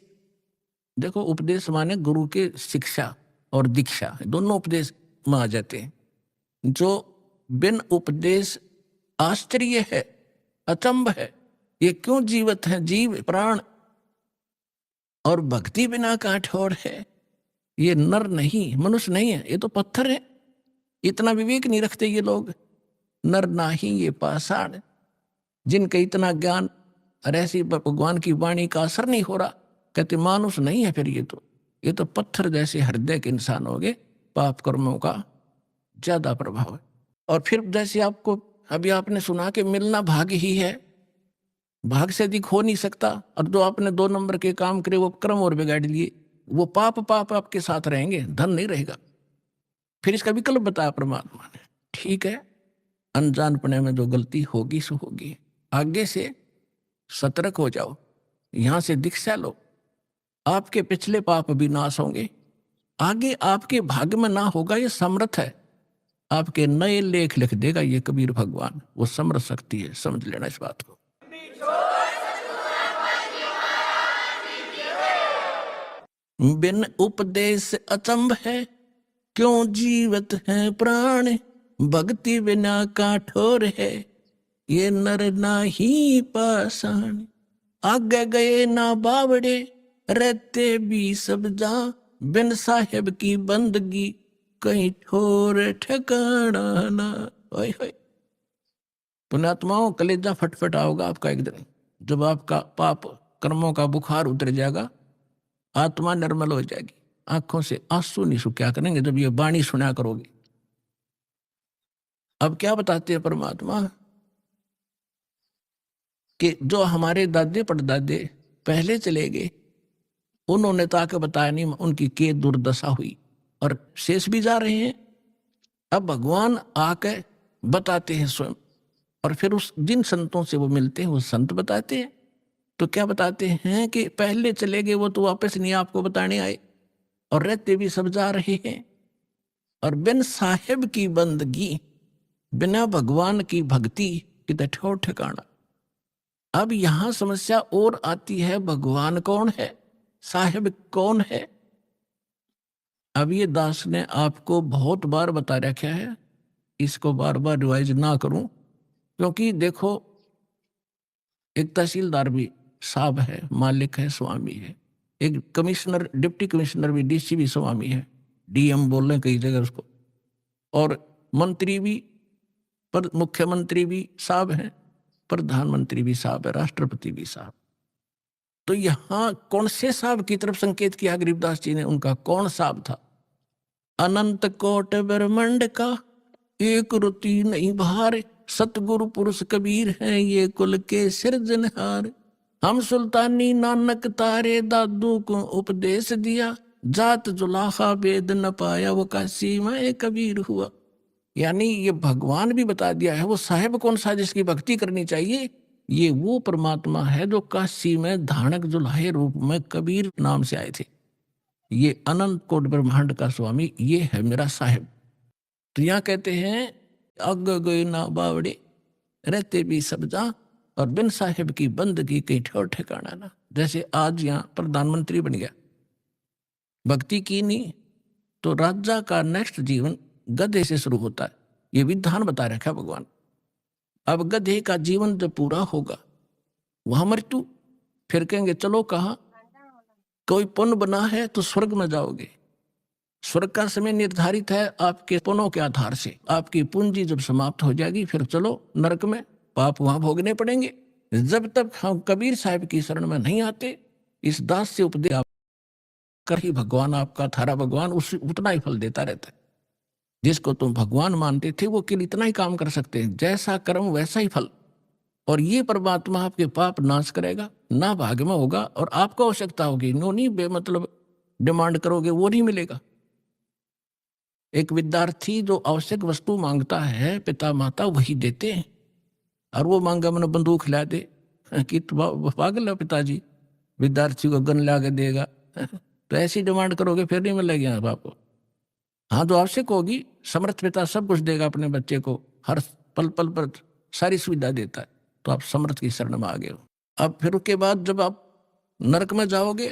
देखो उपदेश माने गुरु के शिक्षा और दीक्षा, दोनों उपदेश में आ जाते हैं। जो बिन उपदेश आश्चर्य है, अचंभ है, ये क्यों जीवत है, जीव प्राण और भक्ति बिना का ठोर है। ये नर नहीं, मनुष्य नहीं है, ये तो पत्थर है। इतना विवेक नहीं रखते ये लोग। नर नाही ये पाषाण, जिनका इतना ज्ञान और ऐसी भगवान की वाणी का असर नहीं हो रहा, कहते मानुष नहीं है फिर ये तो पत्थर जैसे हृदय के इंसान हो गए। पाप कर्मों का ज्यादा प्रभाव है। और फिर जैसे आपको अभी आपने सुना कि मिलना भाग्य ही है, भाग से अधिक हो नहीं सकता। और जो आपने 2 नंबर के काम करे वो कर्म और बिगाड़ लिए, वो पाप पाप आपके साथ रहेंगे, धन नहीं रहेगा। फिर इसका विकल्प बताया परमात्मा ने। ठीक है, अनजानपने में जो गलती होगी सो होगी, आगे से सतर्क हो जाओ, यहां से दीक्षा लो, आपके पिछले पाप भी नाश होंगे। आगे आपके भाग्य में ना होगा, ये समर्थ है, आपके नए लेख लिख देगा ये कबीर भगवान। वो समर्थ शक्ति है, समझ लेना इस बात को। बिन उपदेश अचंभ है, क्यों जीवत है प्राण, भक्ति बिना काठोर है, ये नर नाही पाषाण। आगे गए ना बावड़े, रहते भी सब जा, बिन साहेब की बंदगी, कहीं ठोर ठिकाना ना। ओए होए, पुण्यात्माओं, कलेजा फटफटा होगा आपका एक दिन, जब आपका पाप कर्मों का बुखार उतर जाएगा, आत्मा निर्मल हो जाएगी, आंखों से आंसू नहीं सूख्या करेंगे जब ये वाणी सुना करोगे। अब क्या बताते हैं परमात्मा कि जो हमारे दादे परदादे पहले चले गए, उन्होंने तो आके बताया नहीं उनकी के दुर्दशा हुई, और शेष भी जा रहे हैं। अब भगवान आके बताते हैं स्वयं, और फिर उस जिन संतों से वो मिलते हैं वो संत बताते हैं। तो क्या बताते हैं कि पहले चले गए वो तो वापस नहीं आपको बताने आए, और रहते भी सब जा रहे हैं। और बिन साहेब की बंदगी, बिना भगवान की भक्ति कितने ठोर ठिकाना। अब यहां समस्या और आती है, भगवान कौन है, साहेब कौन है। अब ये दास ने आपको बहुत बार बता रखा है, इसको बार बार रिवाइज ना करूं, क्योंकि देखो एक तहसीलदार भी साहब है, मालिक है, स्वामी है। एक कमिश्नर, डिप्टी कमिश्नर भी, डीसी भी स्वामी है, डीएम बोल रहे कई जगह उसको। और मंत्री भी, पर मुख्यमंत्री भी साहब हैं, प्रधानमंत्री भी साहब है, राष्ट्रपति भी साहब। तो यहां कौन से साहब की तरफ संकेत किया गरीबदास जी ने, उनका कौन साहब था। अनंत कोट ब्रह्मांड का एक रुति नहीं भार, सतगुरु पुरुष कबीर हैं ये कुल के सिरजनहार। हम सुल्तानी नानक तारे दादू को उपदेश दिया, जात जुलाहा वेद न पाया वो काशी में कबीर हुआ। यानी ये भगवान भी बता दिया है, वो साहेब कौन सा जिसकी भक्ति करनी चाहिए, ये वो परमात्मा है जो काशी में धानक जुलाहे रूप में कबीर नाम से आए थे। ये अनंत कोट ब्रह्मांड का स्वामी, ये है मेरा साहेब। तो यहाँ कहते हैं अग गए ना बावड़े, रहते भी सब जा, और बिन साहेब की बंदगी कहीं ठोर ठिकाना ना। जैसे आज यहाँ प्रधानमंत्री बन गया, भक्ति की नहीं तो राजा का नेक्स्ट जीवन गधे से शुरू होता है, ये विधान बता रखा भगवान। अब गधे का जीवन जब पूरा होगा वहां मृत्यु, फिर कहेंगे चलो कहा, कोई पुण्य बना है तो स्वर्ग में जाओगे। स्वर्ग का समय निर्धारित है आपके पुण्यों के आधार से, आपकी पूंजी जब समाप्त हो जाएगी फिर चलो नरक में, पाप वहां भोगने पड़ेंगे। जब तक हम कबीर साहब की शरण में नहीं आते, इस दास से उपदेश कर ही भगवान आपका थारा भगवान उस उतना ही फल देता रहता है। जिसको तुम भगवान मानते थे वो केवल इतना ही काम कर सकते हैं, जैसा कर्म वैसा ही फल। और ये परमात्मा आपके पाप नाश करेगा, ना भाग्य में होगा, और आपको आवश्यकता होगी नो नहीं बेमतलब डिमांड करोगे वो नहीं मिलेगा। एक विद्यार्थी जो आवश्यक वस्तु मांगता है, पिता माता वही देते हैं, और वो मांगा मैंने बंदूक खिला दे कि पागल है पिताजी, विद्यार्थी को गन ला के देगा तो ऐसी डिमांड करोगे फिर नहीं मिलेगी आपको। हाँ, जो आवश्यक होगी, समर्थ पिता सब कुछ देगा अपने बच्चे को, हर पल पल पर सारी सुविधा देता है, तो आप समर्थ की शरण में आ गए हो। अब फिर उसके बाद जब आप नरक में जाओगे,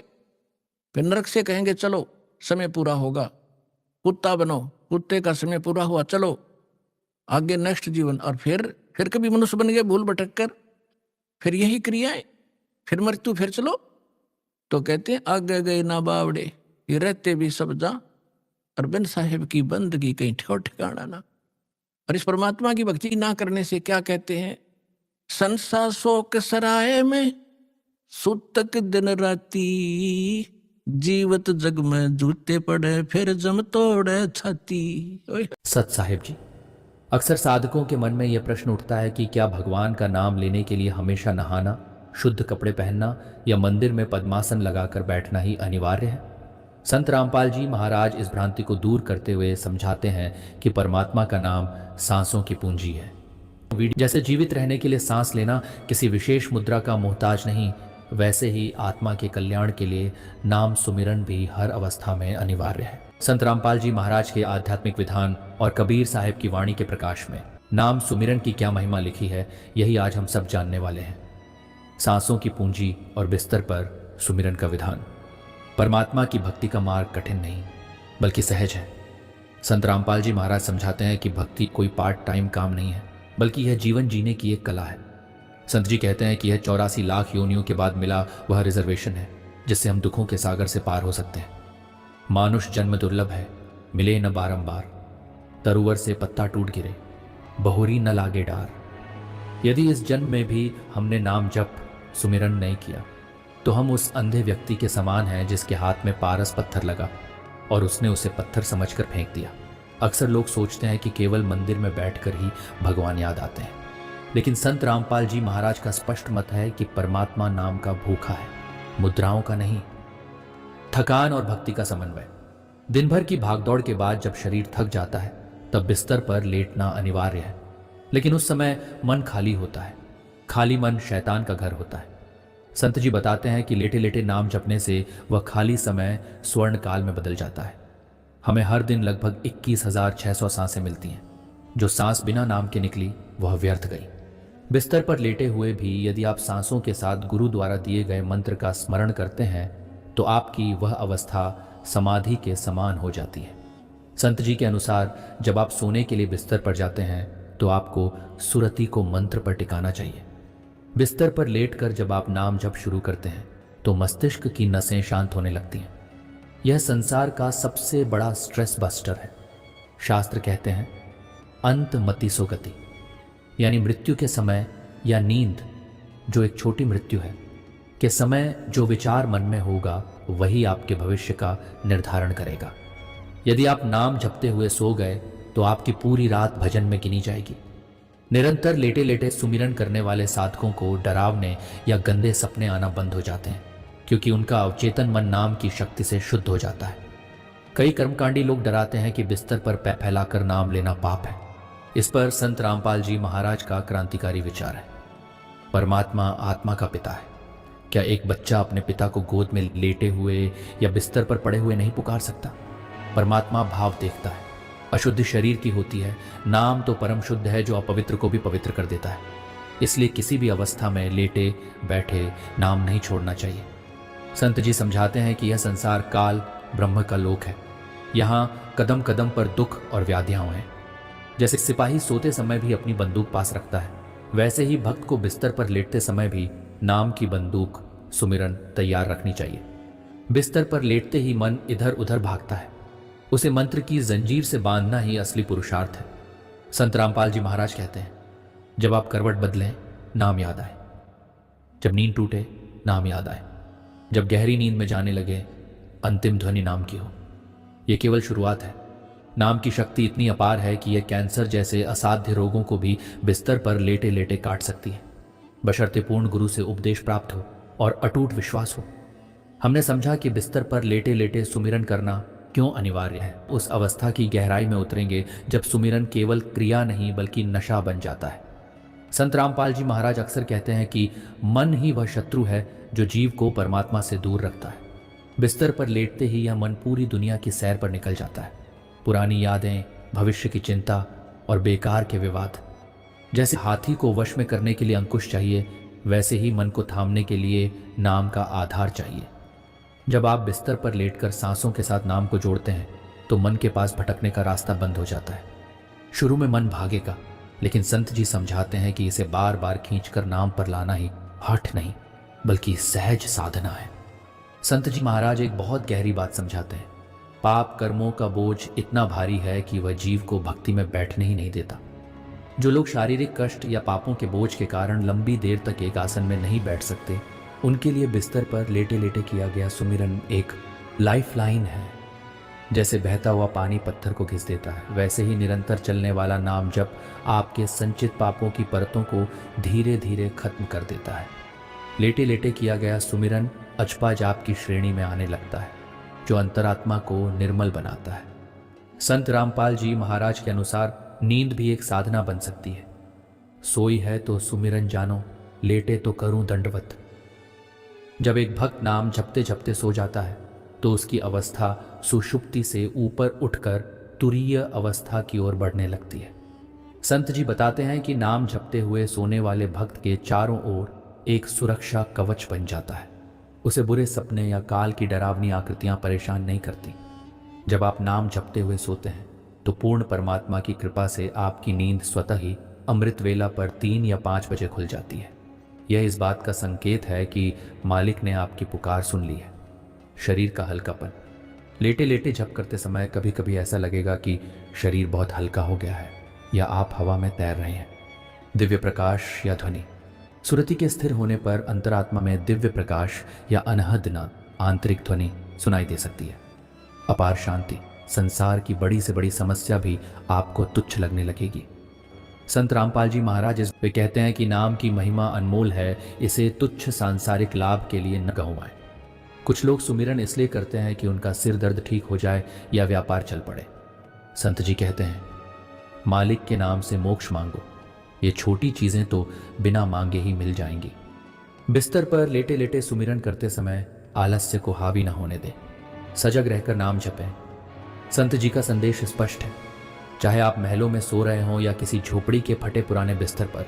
फिर नरक से कहेंगे चलो समय पूरा होगा, कुत्ता बनो, कुत्ते का समय पूरा हुआ, चलो आगे नेक्स्ट जीवन। और फिर कभी मनुष्य बन गए भूल भटक कर, फिर यही क्रियाएं, फिर मृत्यु, फिर चलो। तो कहते हैं आगे गए ना बावड़े, ये रहते भी सब जा, और बिन साहिब की बंदगी कहीं ठिकाना ठिकाना ना। और इस परमात्मा की भक्ति ना करने से क्या कहते हैं, संसा शोक सराय में सुतक दिन राती, जीवत जग में जूते पड़े फिर जम तोड़े छाती। सत साहिब जी, अक्सर साधकों के मन में यह प्रश्न उठता है कि क्या भगवान का नाम लेने के लिए हमेशा नहाना, शुद्ध कपड़े पहनना या मंदिर में पद्मासन लगाकर बैठना ही अनिवार्य है। संत रामपाल जी महाराज इस भ्रांति को दूर करते हुए समझाते हैं कि परमात्मा का नाम सांसों की पूंजी है। जैसे जीवित रहने के लिए सांस लेना किसी विशेष मुद्रा का मोहताज नहीं, वैसे ही आत्मा के कल्याण के लिए नाम सुमिरन भी हर अवस्था में अनिवार्य है। संत रामपाल जी महाराज के आध्यात्मिक विधान और कबीर साहिब की वाणी के प्रकाश में नाम सुमिरन की क्या महिमा लिखी है, यही आज हम सब जानने वाले हैं। सांसों की पूंजी और बिस्तर पर सुमिरन का विधान। परमात्मा की भक्ति का मार्ग कठिन नहीं बल्कि सहज है। संत रामपाल जी महाराज समझाते हैं कि भक्ति कोई पार्ट टाइम काम नहीं है, बल्कि यह जीवन जीने की एक कला है। संत जी कहते हैं कि यह 84 लाख योनियों के बाद मिला वह रिजर्वेशन है जिससे हम दुखों के सागर से पार हो सकते हैं। मानुष जन्म दुर्लभ है, मिले न बारंबार, तरुवर से पत्ता टूट गिरे, बहुरी न लागे डार। यदि इस जन्म में भी हमने नाम जप सुमिरन नहीं किया तो हम उस अंधे व्यक्ति के समान हैं जिसके हाथ में पारस पत्थर लगा और उसने उसे पत्थर समझकर फेंक दिया। अक्सर लोग सोचते हैं कि केवल मंदिर में बैठकर ही भगवान याद आते हैं, लेकिन संत रामपाल जी महाराज का स्पष्ट मत है कि परमात्मा नाम का भूखा है, मुद्राओं का नहीं। थकान और भक्ति का समन्वय। दिन भर की भागदौड़ के बाद जब शरीर थक जाता है तब बिस्तर पर लेटना अनिवार्य है, लेकिन उस समय मन खाली होता है। खाली मन शैतान का घर होता है। संत जी बताते हैं कि लेटे लेटे नाम जपने से वह खाली समय स्वर्ण काल में बदल जाता है। हमें हर दिन लगभग 21,600 सांसें मिलती हैं। जो सांस बिना नाम के निकली वह व्यर्थ गई। बिस्तर पर लेटे हुए भी यदि आप सांसों के साथ गुरु द्वारा दिए गए मंत्र का स्मरण करते हैं तो आपकी वह अवस्था समाधि के समान हो जाती है। संत जी के अनुसार जब आप सोने के लिए बिस्तर पर जाते हैं तो आपको सुरति को मंत्र पर टिकाना चाहिए। बिस्तर पर लेटकर जब आप नाम जप शुरू करते हैं तो मस्तिष्क की नसें शांत होने लगती हैं। यह संसार का सबसे बड़ा स्ट्रेस बस्टर है। शास्त्र कहते हैं अंत मति सो गति, यानी मृत्यु के समय या नींद जो एक छोटी मृत्यु है के समय जो विचार मन में होगा वही आपके भविष्य का निर्धारण करेगा। यदि आप नाम जपते हुए सो गए तो आपकी पूरी रात भजन में गिनी जाएगी। निरंतर लेटे लेटे सुमिरन करने वाले साधकों को डरावने या गंदे सपने आना बंद हो जाते हैं, क्योंकि उनका अवचेतन मन नाम की शक्ति से शुद्ध हो जाता है। कई कर्मकांडी लोग डराते हैं कि बिस्तर पर पैर फैलाकर नाम लेना पाप है। इस पर संत रामपाल जी महाराज का क्रांतिकारी विचार है। परमात्मा आत्मा का पिता है। क्या एक बच्चा अपने पिता को गोद में लेटे हुए या बिस्तर पर पड़े हुए नहीं पुकार सकता? परमात्मा भाव देखता है। अशुद्ध शरीर की होती है, नाम तो परम शुद्ध है जो अपवित्र को भी पवित्र कर देता है। इसलिए किसी भी अवस्था में लेटे बैठे नाम नहीं छोड़ना चाहिए। संत जी समझाते हैं कि यह संसार काल ब्रह्म का लोक है। यहाँ कदम कदम पर दुख और व्याधियां हैं। जैसे सिपाही सोते समय भी अपनी बंदूक पास रखता है, वैसे ही भक्त को बिस्तर पर लेटते समय भी नाम की बंदूक सुमिरन तैयार रखनी चाहिए। बिस्तर पर लेटते ही मन इधर उधर भागता है, उसे मंत्र की जंजीर से बांधना ही असली पुरुषार्थ है। संत रामपाल जी महाराज कहते हैं जब आप करवट बदलें नाम याद आए, जब नींद टूटे नाम याद आए, जब गहरी नींद में जाने लगे अंतिम ध्वनि नाम की हो। यह केवल शुरुआत है। नाम की शक्ति इतनी अपार है कि यह कैंसर जैसे असाध्य रोगों को भी बिस्तर पर लेटे लेटे काट सकती है, बशर्ते पूर्ण गुरु से उपदेश प्राप्त हो और अटूट विश्वास हो। हमने समझा कि बिस्तर पर लेटे लेटे सुमिरन करना क्यों अनिवार्य है। उस अवस्था की गहराई में उतरेंगे जब सुमिरन केवल क्रिया नहीं बल्कि नशा बन जाता है। संत रामपाल जी महाराज अक्सर कहते हैं कि मन ही वह शत्रु है जो जीव को परमात्मा से दूर रखता है। बिस्तर पर लेटते ही यह मन पूरी दुनिया की सैर पर निकल जाता है। पुरानी यादें, भविष्य की चिंता और बेकार के विवाद। जैसे हाथी को वश में करने के लिए अंकुश चाहिए, वैसे ही मन को थामने के लिए नाम का आधार चाहिए। जब आप बिस्तर पर लेटकर सांसों के साथ नाम को जोड़ते हैं तो मन के पास भटकने का रास्ता बंद हो जाता है। शुरू में मन भागेगा, लेकिन संत जी समझाते हैं कि इसे बार बार खींचकर नाम पर लाना ही हठ नहीं बल्कि सहज साधना है। संत जी महाराज एक बहुत गहरी बात समझाते हैं। पाप कर्मों का बोझ इतना भारी है कि वह जीव को भक्ति में बैठने ही नहीं देता। जो लोग शारीरिक कष्ट या पापों के बोझ के कारण लंबी देर तक एक आसन में नहीं बैठ सकते, उनके लिए बिस्तर पर लेटे लेटे किया गया सुमिरन एक लाइफ लाइन है। जैसे बहता हुआ पानी पत्थर को घिस देता है, वैसे ही निरंतर चलने वाला नाम जप आपके संचित पापों की परतों को धीरे धीरे खत्म कर देता है। लेटे लेटे किया गया सुमिरन अजपा जाप की श्रेणी में आने लगता है, जो अंतरात्मा को निर्मल बनाता है। संत रामपाल जी महाराज के अनुसार नींद भी एक साधना बन सकती है। सोई है तो सुमिरन जानो, लेटे तो करूं दंडवत। जब एक भक्त नाम जपते जपते सो जाता है तो उसकी अवस्था सुषुप्ति से ऊपर उठकर तुरीय अवस्था की ओर बढ़ने लगती है। संत जी बताते हैं कि नाम जपते हुए सोने वाले भक्त के चारों ओर एक सुरक्षा कवच बन जाता है। उसे बुरे सपने या काल की डरावनी आकृतियां परेशान नहीं करती। जब आप नाम जपते हुए सोते हैं तो पूर्ण परमात्मा की कृपा से आपकी नींद स्वतः ही अमृत वेला पर 3 या 5 बजे खुल जाती है। यह इस बात का संकेत है कि मालिक ने आपकी पुकार सुन ली है। शरीर का हल्कापन। लेटे लेटे जप करते समय कभी कभी ऐसा लगेगा कि शरीर बहुत हल्का हो गया है या आप हवा में तैर रहे हैं। दिव्य प्रकाश या ध्वनि। सुरति के स्थिर होने पर अंतरात्मा में दिव्य प्रकाश या अनहद नाद आंतरिक ध्वनि सुनाई दे सकती है। अपार शांति। संसार की बड़ी से बड़ी समस्या भी आपको तुच्छ लगने लगेगी। संत रामपाल जी महाराज वे कहते हैं कि नाम की महिमा अनमोल है, इसे तुच्छ सांसारिक लाभ के लिए न गंवाएं। कुछ लोग सुमिरन इसलिए करते हैं कि उनका सिर दर्द ठीक हो जाए या व्यापार चल पड़े। संत जी कहते हैं, मालिक के नाम से मोक्ष मांगो, ये छोटी चीजें तो बिना मांगे ही मिल जाएंगी। बिस्तर पर लेटे लेटे सुमिरन करते समय आलस्य को हावी न होने दें। सजग रहकर नाम जपें। संत जी का संदेश स्पष्ट है। चाहे आप महलों में सो रहे हों या किसी झोपड़ी के फटे पुराने बिस्तर पर,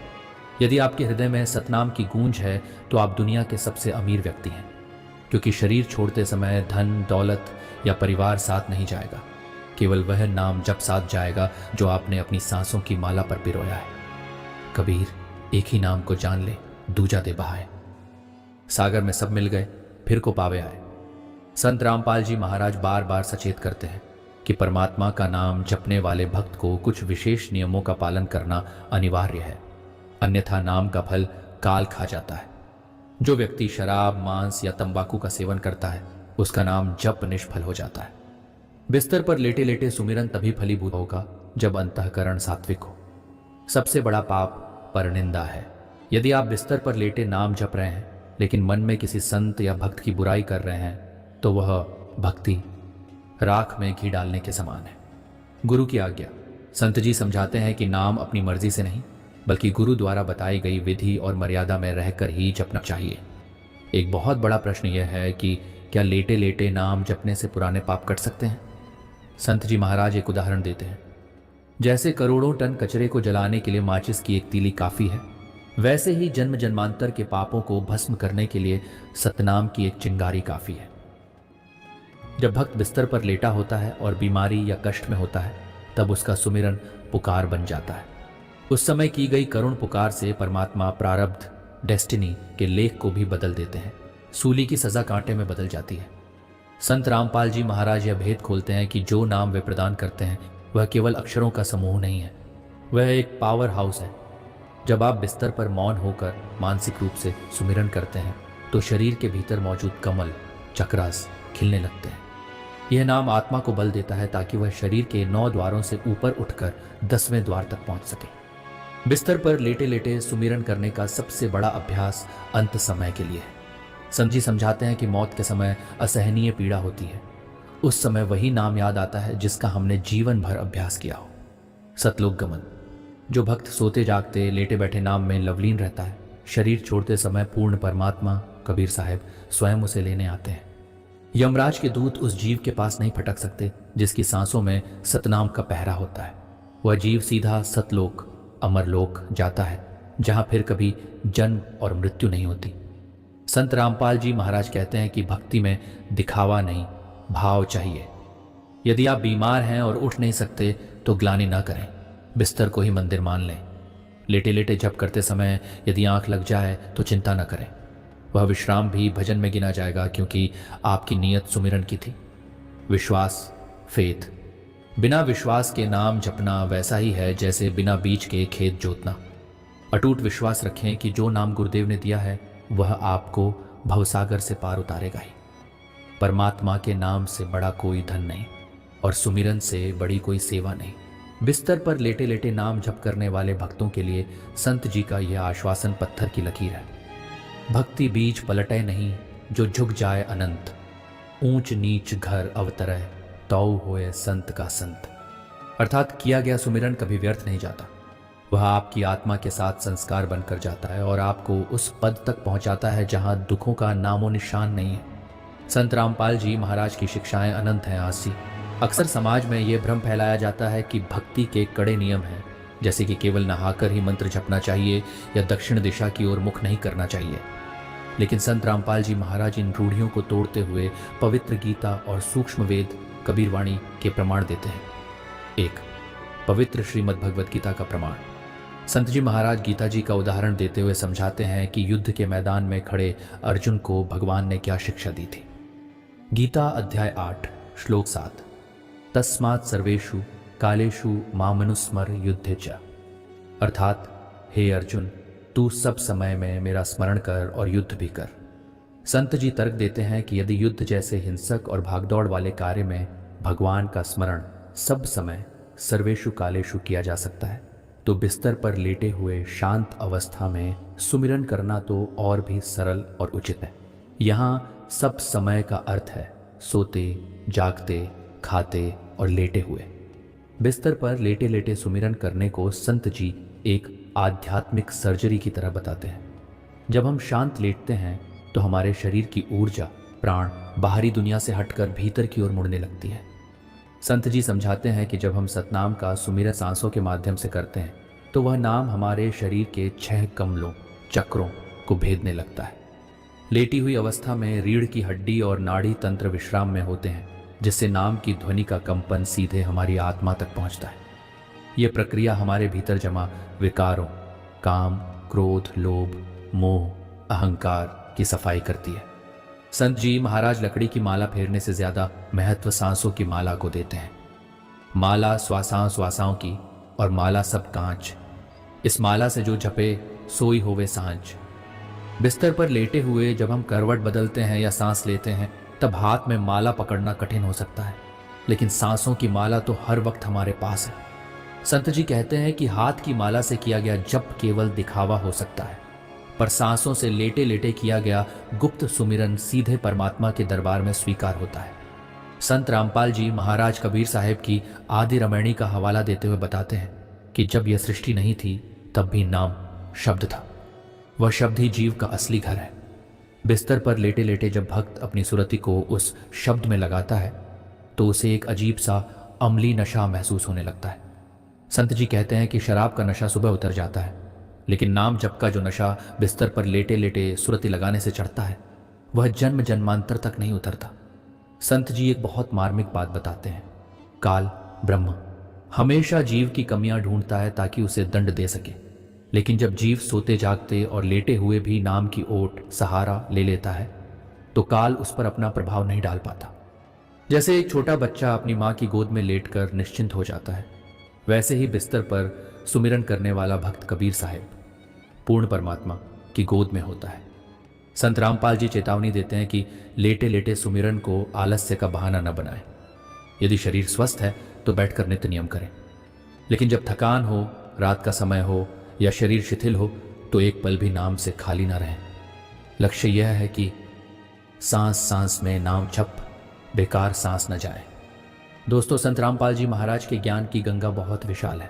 यदि आपके हृदय में सतनाम की गूंज है तो आप दुनिया के सबसे अमीर व्यक्ति हैं, क्योंकि शरीर छोड़ते समय धन दौलत या परिवार साथ नहीं जाएगा। केवल वह नाम जप साथ जाएगा जो आपने अपनी सांसों की माला पर पिरोया है। कबीर, एक ही नाम को जान ले, दूजा दे बहाए। सागर में सब मिल गए, फिर को पावे आए। संत रामपाल जी महाराज बार बार सचेत करते हैं कि परमात्मा का नाम जपने वाले भक्त को कुछ विशेष नियमों का पालन करना अनिवार्य है, अन्यथा नाम का फल काल खा जाता है। जो व्यक्ति शराब, मांस या तंबाकू का सेवन करता है, उसका नाम जप निष्फल हो जाता है। बिस्तर पर लेटे लेटे सुमिरन तभी फलीभूत होगा जब अंतःकरण सात्विक हो। सबसे बड़ा पाप परनिंदा है। यदि आप बिस्तर पर लेटे नाम जप रहे हैं लेकिन मन में किसी संत या भक्त की बुराई कर रहे हैं, तो वह भक्ति राख में घी डालने के समान है। गुरु की आज्ञा। संत जी समझाते हैं कि नाम अपनी मर्जी से नहीं, बल्कि गुरु द्वारा बताई गई विधि और मर्यादा में रहकर ही जपना चाहिए। एक बहुत बड़ा प्रश्न यह है कि क्या लेटे लेटे नाम जपने से पुराने पाप कट सकते हैं? संत जी महाराज एक उदाहरण देते हैं। जैसे करोड़ों टन कचरे को जलाने के लिए माचिस की एक तीली काफी है, वैसे ही जन्म जन्मांतर के पापों को भस्म करने के लिए सतनाम की एक चिंगारी काफी है। जब भक्त बिस्तर पर लेटा होता है और बीमारी या कष्ट में होता है, तब उसका सुमिरन पुकार बन जाता है। उस समय की गई करुण पुकार से परमात्मा प्रारब्ध, डेस्टिनी के लेख को भी बदल देते हैं। सूली की सजा कांटे में बदल जाती है। संत रामपाल जी महाराज यह भेद खोलते हैं कि जो नाम वे प्रदान करते हैं वह केवल अक्षरों का समूह नहीं है, वह एक पावर हाउस है। जब आप बिस्तर पर मौन होकर मानसिक रूप से सुमिरन करते हैं तो शरीर के भीतर मौजूद कमल, चक्रास खिलने लगते हैं। यह नाम आत्मा को बल देता है ताकि वह शरीर के 9 द्वारों से ऊपर उठकर 10वें द्वार तक पहुंच सके। बिस्तर पर लेटे लेटे सुमिरन करने का सबसे बड़ा अभ्यास अंत समय के लिए है। संत जी समझाते हैं कि मौत के समय असहनीय पीड़ा होती है। उस समय वही नाम याद आता है जिसका हमने जीवन भर अभ्यास किया हो। सतलोक गमन। जो भक्त सोते जागते लेटे बैठे नाम में लवलीन रहता है, शरीर छोड़ते समय पूर्ण परमात्मा कबीर साहब स्वयं उसे लेने आते हैं। यमराज के दूत उस जीव के पास नहीं फटक सकते जिसकी सांसों में सतनाम का पहरा होता है। वह जीव सीधा सतलोक, अमरलोक जाता है, जहां फिर कभी जन्म और मृत्यु नहीं होती। संत रामपाल जी महाराज कहते हैं कि भक्ति में दिखावा नहीं, भाव चाहिए। यदि आप बीमार हैं और उठ नहीं सकते तो ग्लानि न करें, बिस्तर को ही मंदिर मान लें। लेटे लेटे जप करते समय यदि आंख लग जाए तो चिंता न करें। वह विश्राम भी भजन में गिना जाएगा, क्योंकि आपकी नीयत सुमिरन की थी। विश्वास, फेथ। बिना विश्वास के नाम जपना वैसा ही है जैसे बिना बीज के खेत जोतना। अटूट विश्वास रखें कि जो नाम गुरुदेव ने दिया है वह आपको भवसागर से पार उतारेगा ही। परमात्मा के नाम से बड़ा कोई धन नहीं और सुमिरन से बड़ी कोई सेवा नहीं। बिस्तर पर लेटे लेटे नाम जप करने वाले भक्तों के लिए संत जी का यह आश्वासन पत्थर की लकीर है। भक्ति बीज पलटे नहीं, जो झुक जाए अनंत। ऊंच नीच घर अवतरय, तौ होए संत का संत। अर्थात किया गया सुमिरन कभी व्यर्थ नहीं जाता। वह आपकी आत्मा के साथ संस्कार बनकर जाता है और आपको उस पद तक पहुंचाता है जहां दुखों का नामो निशान नहीं है। संत रामपाल जी महाराज की शिक्षाएं अनंत हैं आसी। अक्सर समाज में यह भ्रम फैलाया जाता है कि भक्ति के कड़े नियम हैं, जैसे कि केवल नहाकर ही मंत्र जपना चाहिए या दक्षिण दिशा की ओर मुख नहीं करना चाहिए। लेकिन संत रामपाल जी महाराज इन रूढ़ियों को तोड़ते हुए पवित्र गीता और सूक्ष्म वेद कबीरवाणी के प्रमाण देते हैं। 1. पवित्र श्रीमद् भगवत गीता का प्रमाण। संत जी महाराज गीता जी का उदाहरण देते हुए समझाते हैं कि युद्ध के मैदान में खड़े अर्जुन को भगवान ने क्या शिक्षा दी थी। गीता अध्याय 8 श्लोक 7। तस्मात् सर्वेषु कालेषु मामनुस्मर युद्धे च। अर्थात हे अर्जुन, तू सब समय में मेरा स्मरण कर और युद्ध भी कर। संत जी तर्क देते हैं कि यदि युद्ध जैसे हिंसक और भागदौड़ वाले कार्य में भगवान का स्मरण सब समय सर्वेषु कालेषु किया जा सकता है, तो बिस्तर पर लेटे हुए शांत अवस्था में सुमिरन करना तो और भी सरल और उचित है। यहाँ सब समय का अर्थ है सोते, जागते, खाते और लेटे हुए। बिस्तर पर लेटे लेटे सुमिरन करने को संत जी एक आध्यात्मिक सर्जरी की तरह बताते हैं। जब हम शांत लेटते हैं तो हमारे शरीर की ऊर्जा, प्राण बाहरी दुनिया से हटकर भीतर की ओर मुड़ने लगती है। संत जी समझाते हैं कि जब हम सतनाम का सुमिरन सांसों के माध्यम से करते हैं तो वह नाम हमारे शरीर के 6 कमलों, चक्रों को भेदने लगता है। लेटी हुई अवस्था में रीढ़ की हड्डी और नाड़ी तंत्र विश्राम में होते हैं, जिससे नाम की ध्वनि का कंपन सीधे हमारी आत्मा तक पहुंचता है। यह प्रक्रिया हमारे भीतर जमा विकारों, काम, क्रोध, लोभ, मोह, अहंकार की सफाई करती है। संत जी महाराज लकड़ी की माला फेरने से ज्यादा महत्व सांसों की माला को देते हैं। माला श्वासाओं की और माला सब कांच। इस माला से जो जपे सोई होवे सांझ। बिस्तर पर लेटे हुए जब हम करवट बदलते हैं या सांस लेते हैं तब हाथ में माला पकड़ना कठिन हो सकता है, लेकिन सांसों की माला तो हर वक्त हमारे पास है। संत जी कहते हैं कि हाथ की माला से किया गया जप केवल दिखावा हो सकता है, पर सांसों से लेटे लेटे किया गया गुप्त सुमिरन सीधे परमात्मा के दरबार में स्वीकार होता है। संत रामपाल जी महाराज कबीर साहिब की आदि रामायणी का हवाला देते हुए बताते हैं कि जब यह सृष्टि नहीं थी तब भी नाम शब्द था। वह शब्द ही जीव का असली घर है। बिस्तर पर लेटे लेटे जब भक्त अपनी सुरति को उस शब्द में लगाता है तो उसे एक अजीब सा अम्ली नशा महसूस होने लगता है। संत जी कहते हैं कि शराब का नशा सुबह उतर जाता है, लेकिन नाम जप का जो नशा बिस्तर पर लेटे लेटे सुरति लगाने से चढ़ता है वह जन्म जन्मांतर तक नहीं उतरता। संत जी एक बहुत मार्मिक बात बताते हैं। काल ब्रह्म हमेशा जीव की कमियां ढूंढता है ताकि उसे दंड दे सके, लेकिन जब जीव सोते जागते और लेटे हुए भी नाम की ओट सहारा ले लेता है तो काल उस पर अपना प्रभाव नहीं डाल पाता। जैसे एक छोटा बच्चा अपनी माँ की गोद में लेटकर निश्चिंत हो जाता है, वैसे ही बिस्तर पर सुमिरन करने वाला भक्त कबीर साहिब पूर्ण परमात्मा की गोद में होता है। संत रामपाल जी चेतावनी देते हैं कि लेटे लेटे सुमिरन को आलस्य का बहाना न बनाएं। यदि शरीर स्वस्थ है तो बैठकर नित्य नियम करें, लेकिन जब थकान हो, रात का समय हो या शरीर शिथिल हो तो एक पल भी नाम से खाली ना रहें। लक्ष्य यह है कि सांस सांस में नाम जप, बेकार सांस न जाए। दोस्तों, संत रामपाल जी महाराज के ज्ञान की गंगा बहुत विशाल है।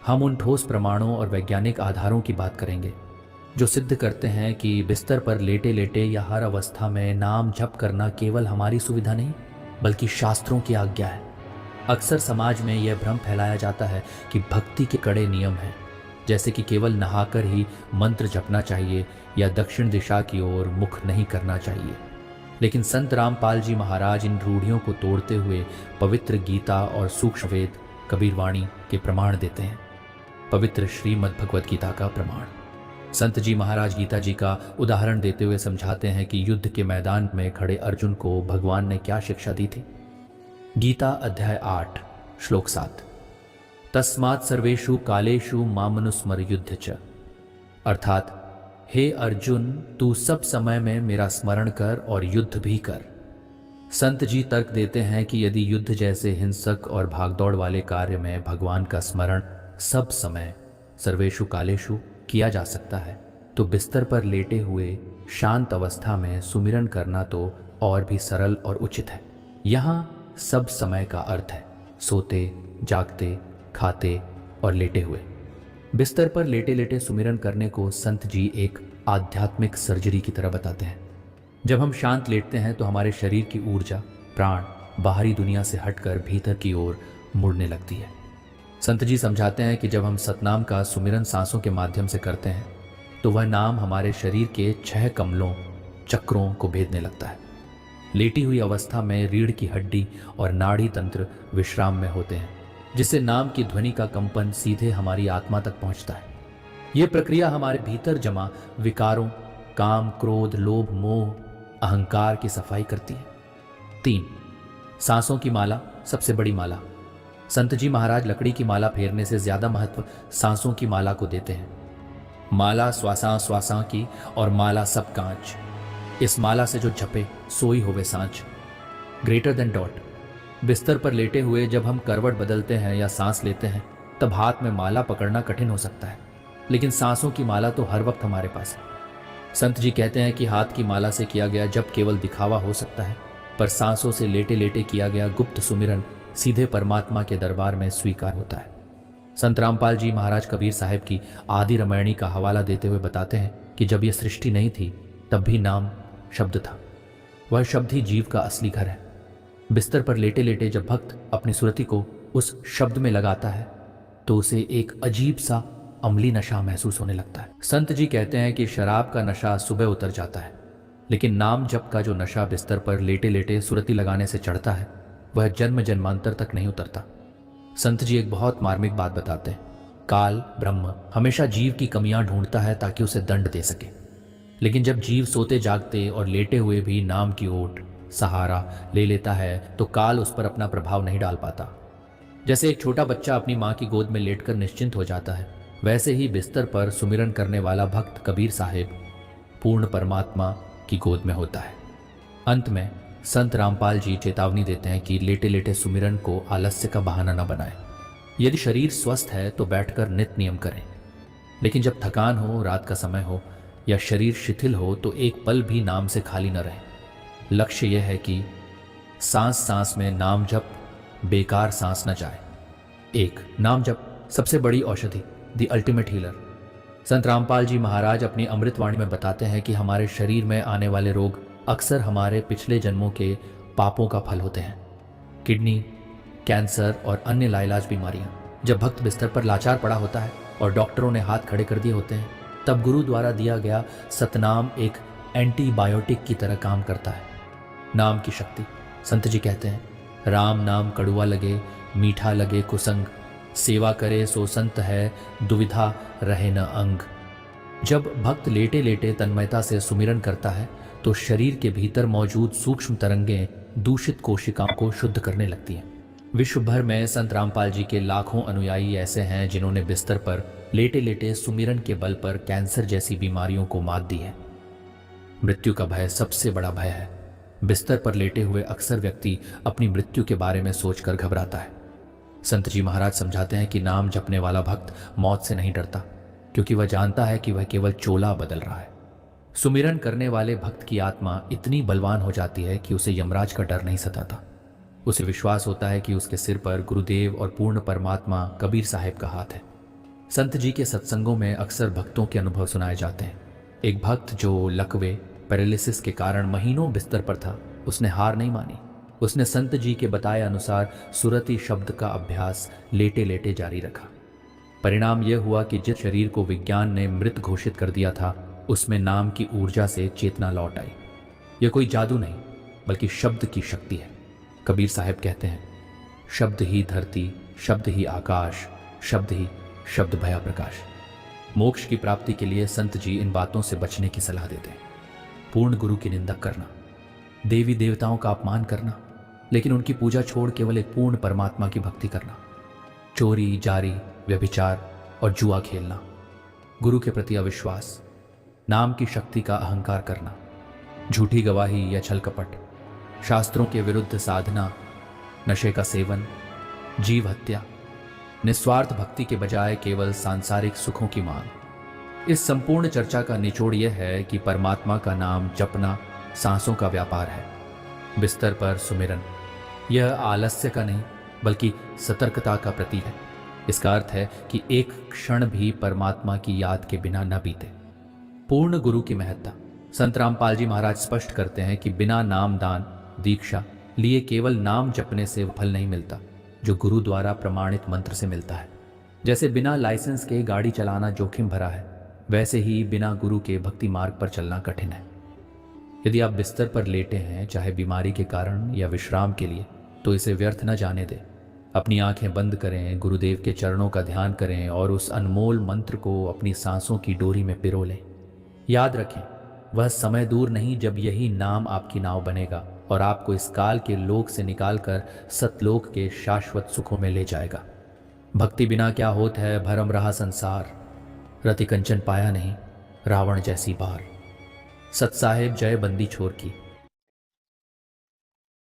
हम उन ठोस प्रमाणों और वैज्ञानिक आधारों की बात करेंगे जो सिद्ध करते हैं कि बिस्तर पर लेटे लेटे या हर अवस्था में नाम जप करना केवल हमारी सुविधा नहीं बल्कि शास्त्रों की आज्ञा है। अक्सर समाज में यह भ्रम फैलाया जाता है कि भक्ति के कड़े नियम हैं, जैसे कि केवल नहाकर ही मंत्र जपना चाहिए या दक्षिण दिशा की ओर मुख नहीं करना चाहिए। लेकिन संत रामपाल जी महाराज इन रूढ़ियों को तोड़ते हुए पवित्र गीता और सूक्ष्म वेद कबीरवाणी के प्रमाण देते हैं। पवित्र श्रीमद् भगवत गीता का प्रमाण। संत जी महाराज गीता जी का उदाहरण देते हुए समझाते हैं कि युद्ध के मैदान में खड़े अर्जुन को भगवान ने क्या शिक्षा दी थी। गीता अध्याय 8 श्लोक 7, तस्मात् सर्वेषु कालेषु मामनुस्मर युद्ध च, अर्थात हे अर्जुन तू सब समय में मेरा स्मरण कर और युद्ध भी कर। संत जी तर्क देते हैं कि यदि युद्ध जैसे हिंसक और भागदौड़ वाले कार्य में भगवान का स्मरण सब समय सर्वेषु कालेषु किया जा सकता है, तो बिस्तर पर लेटे हुए शांत अवस्था में सुमिरन करना तो और भी सरल और उचित है। यहाँ सब समय का अर्थ है सोते, जागते, खाते और लेटे हुए। बिस्तर पर लेटे लेटे सुमिरन करने को संत जी एक आध्यात्मिक सर्जरी की तरह बताते हैं। जब हम शांत लेटते हैं तो हमारे शरीर की ऊर्जा, प्राण बाहरी दुनिया से हटकर भीतर की ओर मुड़ने लगती है। संत जी समझाते हैं कि जब हम सतनाम का सुमिरन सांसों के माध्यम से करते हैं तो वह नाम हमारे शरीर के 6 कमलों, चक्रों को भेदने लगता है। लेटी हुई अवस्था में रीढ़ की हड्डी और नाड़ी तंत्र विश्राम में होते हैं, जिससे नाम की ध्वनि का कंपन सीधे हमारी आत्मा तक पहुंचता है। यह प्रक्रिया हमारे भीतर जमा विकारों, काम, क्रोध, लोभ, मोह, अहंकार की सफाई करती है। 3. सांसों की माला सबसे बड़ी माला। संत जी महाराज लकड़ी की माला फेरने से ज्यादा महत्व सांसों की माला को देते हैं। माला श्वासां श्वासां की और माला सब कांच। इस माला से जो झपे सोई होवे सांच। Greater than dot. बिस्तर पर लेटे हुए जब हम करवट बदलते हैं या सांस लेते हैं तब हाथ में माला पकड़ना कठिन हो सकता है, लेकिन सांसों की माला तो हर वक्त हमारे पास है। संत जी कहते हैं कि हाथ की माला से किया गया जब केवल दिखावा हो सकता है, पर सांसों से लेटे लेटे किया गया गुप्त सुमिरन सीधे परमात्मा के दरबार में स्वीकार होता है। संत रामपाल जी महाराज कबीर साहिब की आदि रामायणी का हवाला देते हुए बताते हैं कि जब यह सृष्टि नहीं थी तब भी नाम शब्द था। वह शब्द ही जीव का असली घर है। बिस्तर पर लेटे लेटे जब भक्त अपनी सुरति को उस शब्द में लगाता है तो उसे एक अजीब सा अम्ली नशा महसूस होने लगता है। संत जी कहते हैं कि शराब का नशा सुबह उतर जाता है, लेकिन नाम जप का जो नशा बिस्तर पर लेटे लेटे सुरति लगाने से चढ़ता है वह जन्म जन्मांतर तक नहीं उतरता। संत जी एक बहुत मार्मिक बात बताते हैं। काल ब्रह्म हमेशा जीव की कमियां ढूंढता है ताकि उसे दंड दे सके, लेकिन जब जीव सोते जागते और लेटे हुए भी नाम की ओट सहारा ले लेता है तो काल उस पर अपना प्रभाव नहीं डाल पाता। जैसे एक छोटा बच्चा अपनी माँ की गोद में लेटकर निश्चिंत हो जाता है, वैसे ही बिस्तर पर सुमिरन करने वाला भक्त कबीर साहिब पूर्ण परमात्मा की गोद में होता है। अंत में संत रामपाल जी चेतावनी देते हैं कि लेटे लेटे सुमिरन को आलस्य का बहाना न बनाएं। यदि शरीर स्वस्थ है तो बैठकर नित्य नियम करें, लेकिन जब थकान हो, रात का समय हो या शरीर शिथिल हो तो एक पल भी नाम से खाली न रहे। लक्ष्य यह है कि सांस सांस में नाम जप बेकार सांस न जाए। 1. नाम जप सबसे बड़ी औषधि, द अल्टीमेट हीलर। संत रामपाल जी महाराज अपनी अमृतवाणी में बताते हैं कि हमारे शरीर में आने वाले रोग अक्सर हमारे पिछले जन्मों के पापों का फल होते हैं। किडनी, कैंसर और अन्य लाइलाज बीमारियां। जब भक्त बिस्तर पर लाचार पड़ा होता है और डॉक्टरों ने हाथ खड़े कर दिए होते हैं, तब गुरु द्वारा दिया गया सतनाम एक एंटीबायोटिक की तरह काम करता है। नाम की शक्ति। संत जी कहते हैं, राम नाम कड़ुआ लगे, मीठा लगे कुसंग, सेवा करे सो संत है, दुविधा रहे न अंग। जब भक्त लेटे लेटे तन्मयता से सुमिरन करता है तो शरीर के भीतर मौजूद सूक्ष्म तरंगें दूषित कोशिकाओं को शुद्ध करने लगती हैं। विश्व भर में संत रामपाल जी के लाखों अनुयायी ऐसे हैं जिन्होंने बिस्तर पर लेटे लेटे सुमिरन के बल पर कैंसर जैसी बीमारियों को मात दी है। मृत्यु का भय सबसे बड़ा भय है। बिस्तर पर लेटे हुए अक्सर व्यक्ति अपनी मृत्यु के बारे में सोचकर घबराता है। संत जी महाराज समझाते हैं कि नाम जपने वाला भक्त मौत से नहीं डरता, क्योंकि वह जानता है कि वह केवल चोला बदल रहा है। सुमिरन करने वाले भक्त की आत्मा इतनी बलवान हो जाती है कि उसे यमराज का डर नहीं सताता। उसे विश्वास होता है कि उसके सिर पर गुरुदेव और पूर्ण परमात्मा कबीर साहिब का हाथ है। संत जी के सत्संगों में अक्सर भक्तों के अनुभव सुनाए जाते हैं। एक भक्त जो लकवे पैरालिसिस के कारण महीनों बिस्तर पर था, उसने हार नहीं मानी। उसने संत जी के बताए अनुसार सुरति शब्द का अभ्यास लेटे लेटे जारी रखा। परिणाम यह हुआ कि जिस शरीर को विज्ञान ने मृत घोषित कर दिया था, उसमें नाम की ऊर्जा से चेतना लौट आई। यह कोई जादू नहीं, बल्कि शब्द की शक्ति है। कबीर साहब कहते हैं, शब्द ही धरती, शब्द ही आकाश, शब्द ही शब्द भया प्रकाश। मोक्ष की प्राप्ति के लिए संत जी इन बातों से बचने की सलाह देते हैं। पूर्ण गुरु की निंदा करना, देवी देवताओं का अपमान करना, लेकिन उनकी पूजा छोड़ केवल एक पूर्ण परमात्मा की भक्ति करना, चोरी, जारी, व्यभिचार और जुआ खेलना, गुरु के प्रति अविश्वास, नाम की शक्ति का अहंकार करना, झूठी गवाही या छल कपट, शास्त्रों के विरुद्ध साधना, नशे का सेवन, जीव हत्या, निस्वार्थ भक्ति के बजाय केवल सांसारिक सुखों की मांग। इस संपूर्ण चर्चा का निचोड़ यह है कि परमात्मा का नाम जपना सांसों का व्यापार है, बिस्तर पर सुमिरन। यह आलस्य का नहीं बल्कि सतर्कता का प्रतीक है। इसका अर्थ है कि एक क्षण भी परमात्मा की याद के बिना न बीते। पूर्ण गुरु की महत्ता। संत रामपाल जी महाराज स्पष्ट करते हैं कि बिना नाम दान दीक्षा लिए केवल नाम जपने से फल नहीं मिलता जो गुरु द्वारा प्रमाणित मंत्र से मिलता है। जैसे बिना लाइसेंस के गाड़ी चलाना जोखिम भरा है, वैसे ही बिना गुरु के भक्ति मार्ग पर चलना कठिन है। यदि आप बिस्तर पर लेटे हैं, चाहे बीमारी के कारण या विश्राम के लिए, तो इसे व्यर्थ न जाने दें। अपनी आंखें बंद करें, गुरुदेव के चरणों का ध्यान करें और उस अनमोल मंत्र को अपनी सांसों की डोरी में पिरो लें। याद रखें, वह समय दूर नहीं जब यही नाम आपकी नाव बनेगा और आपको इस काल के लोक से निकालकर सतलोक के शाश्वत सुखों में ले जाएगा। भक्ति बिना क्या होत है, भरम रहा संसार, रति कंचन पाया नहीं, रावण जैसी बार। सत साहेब जय बंदी छोर की।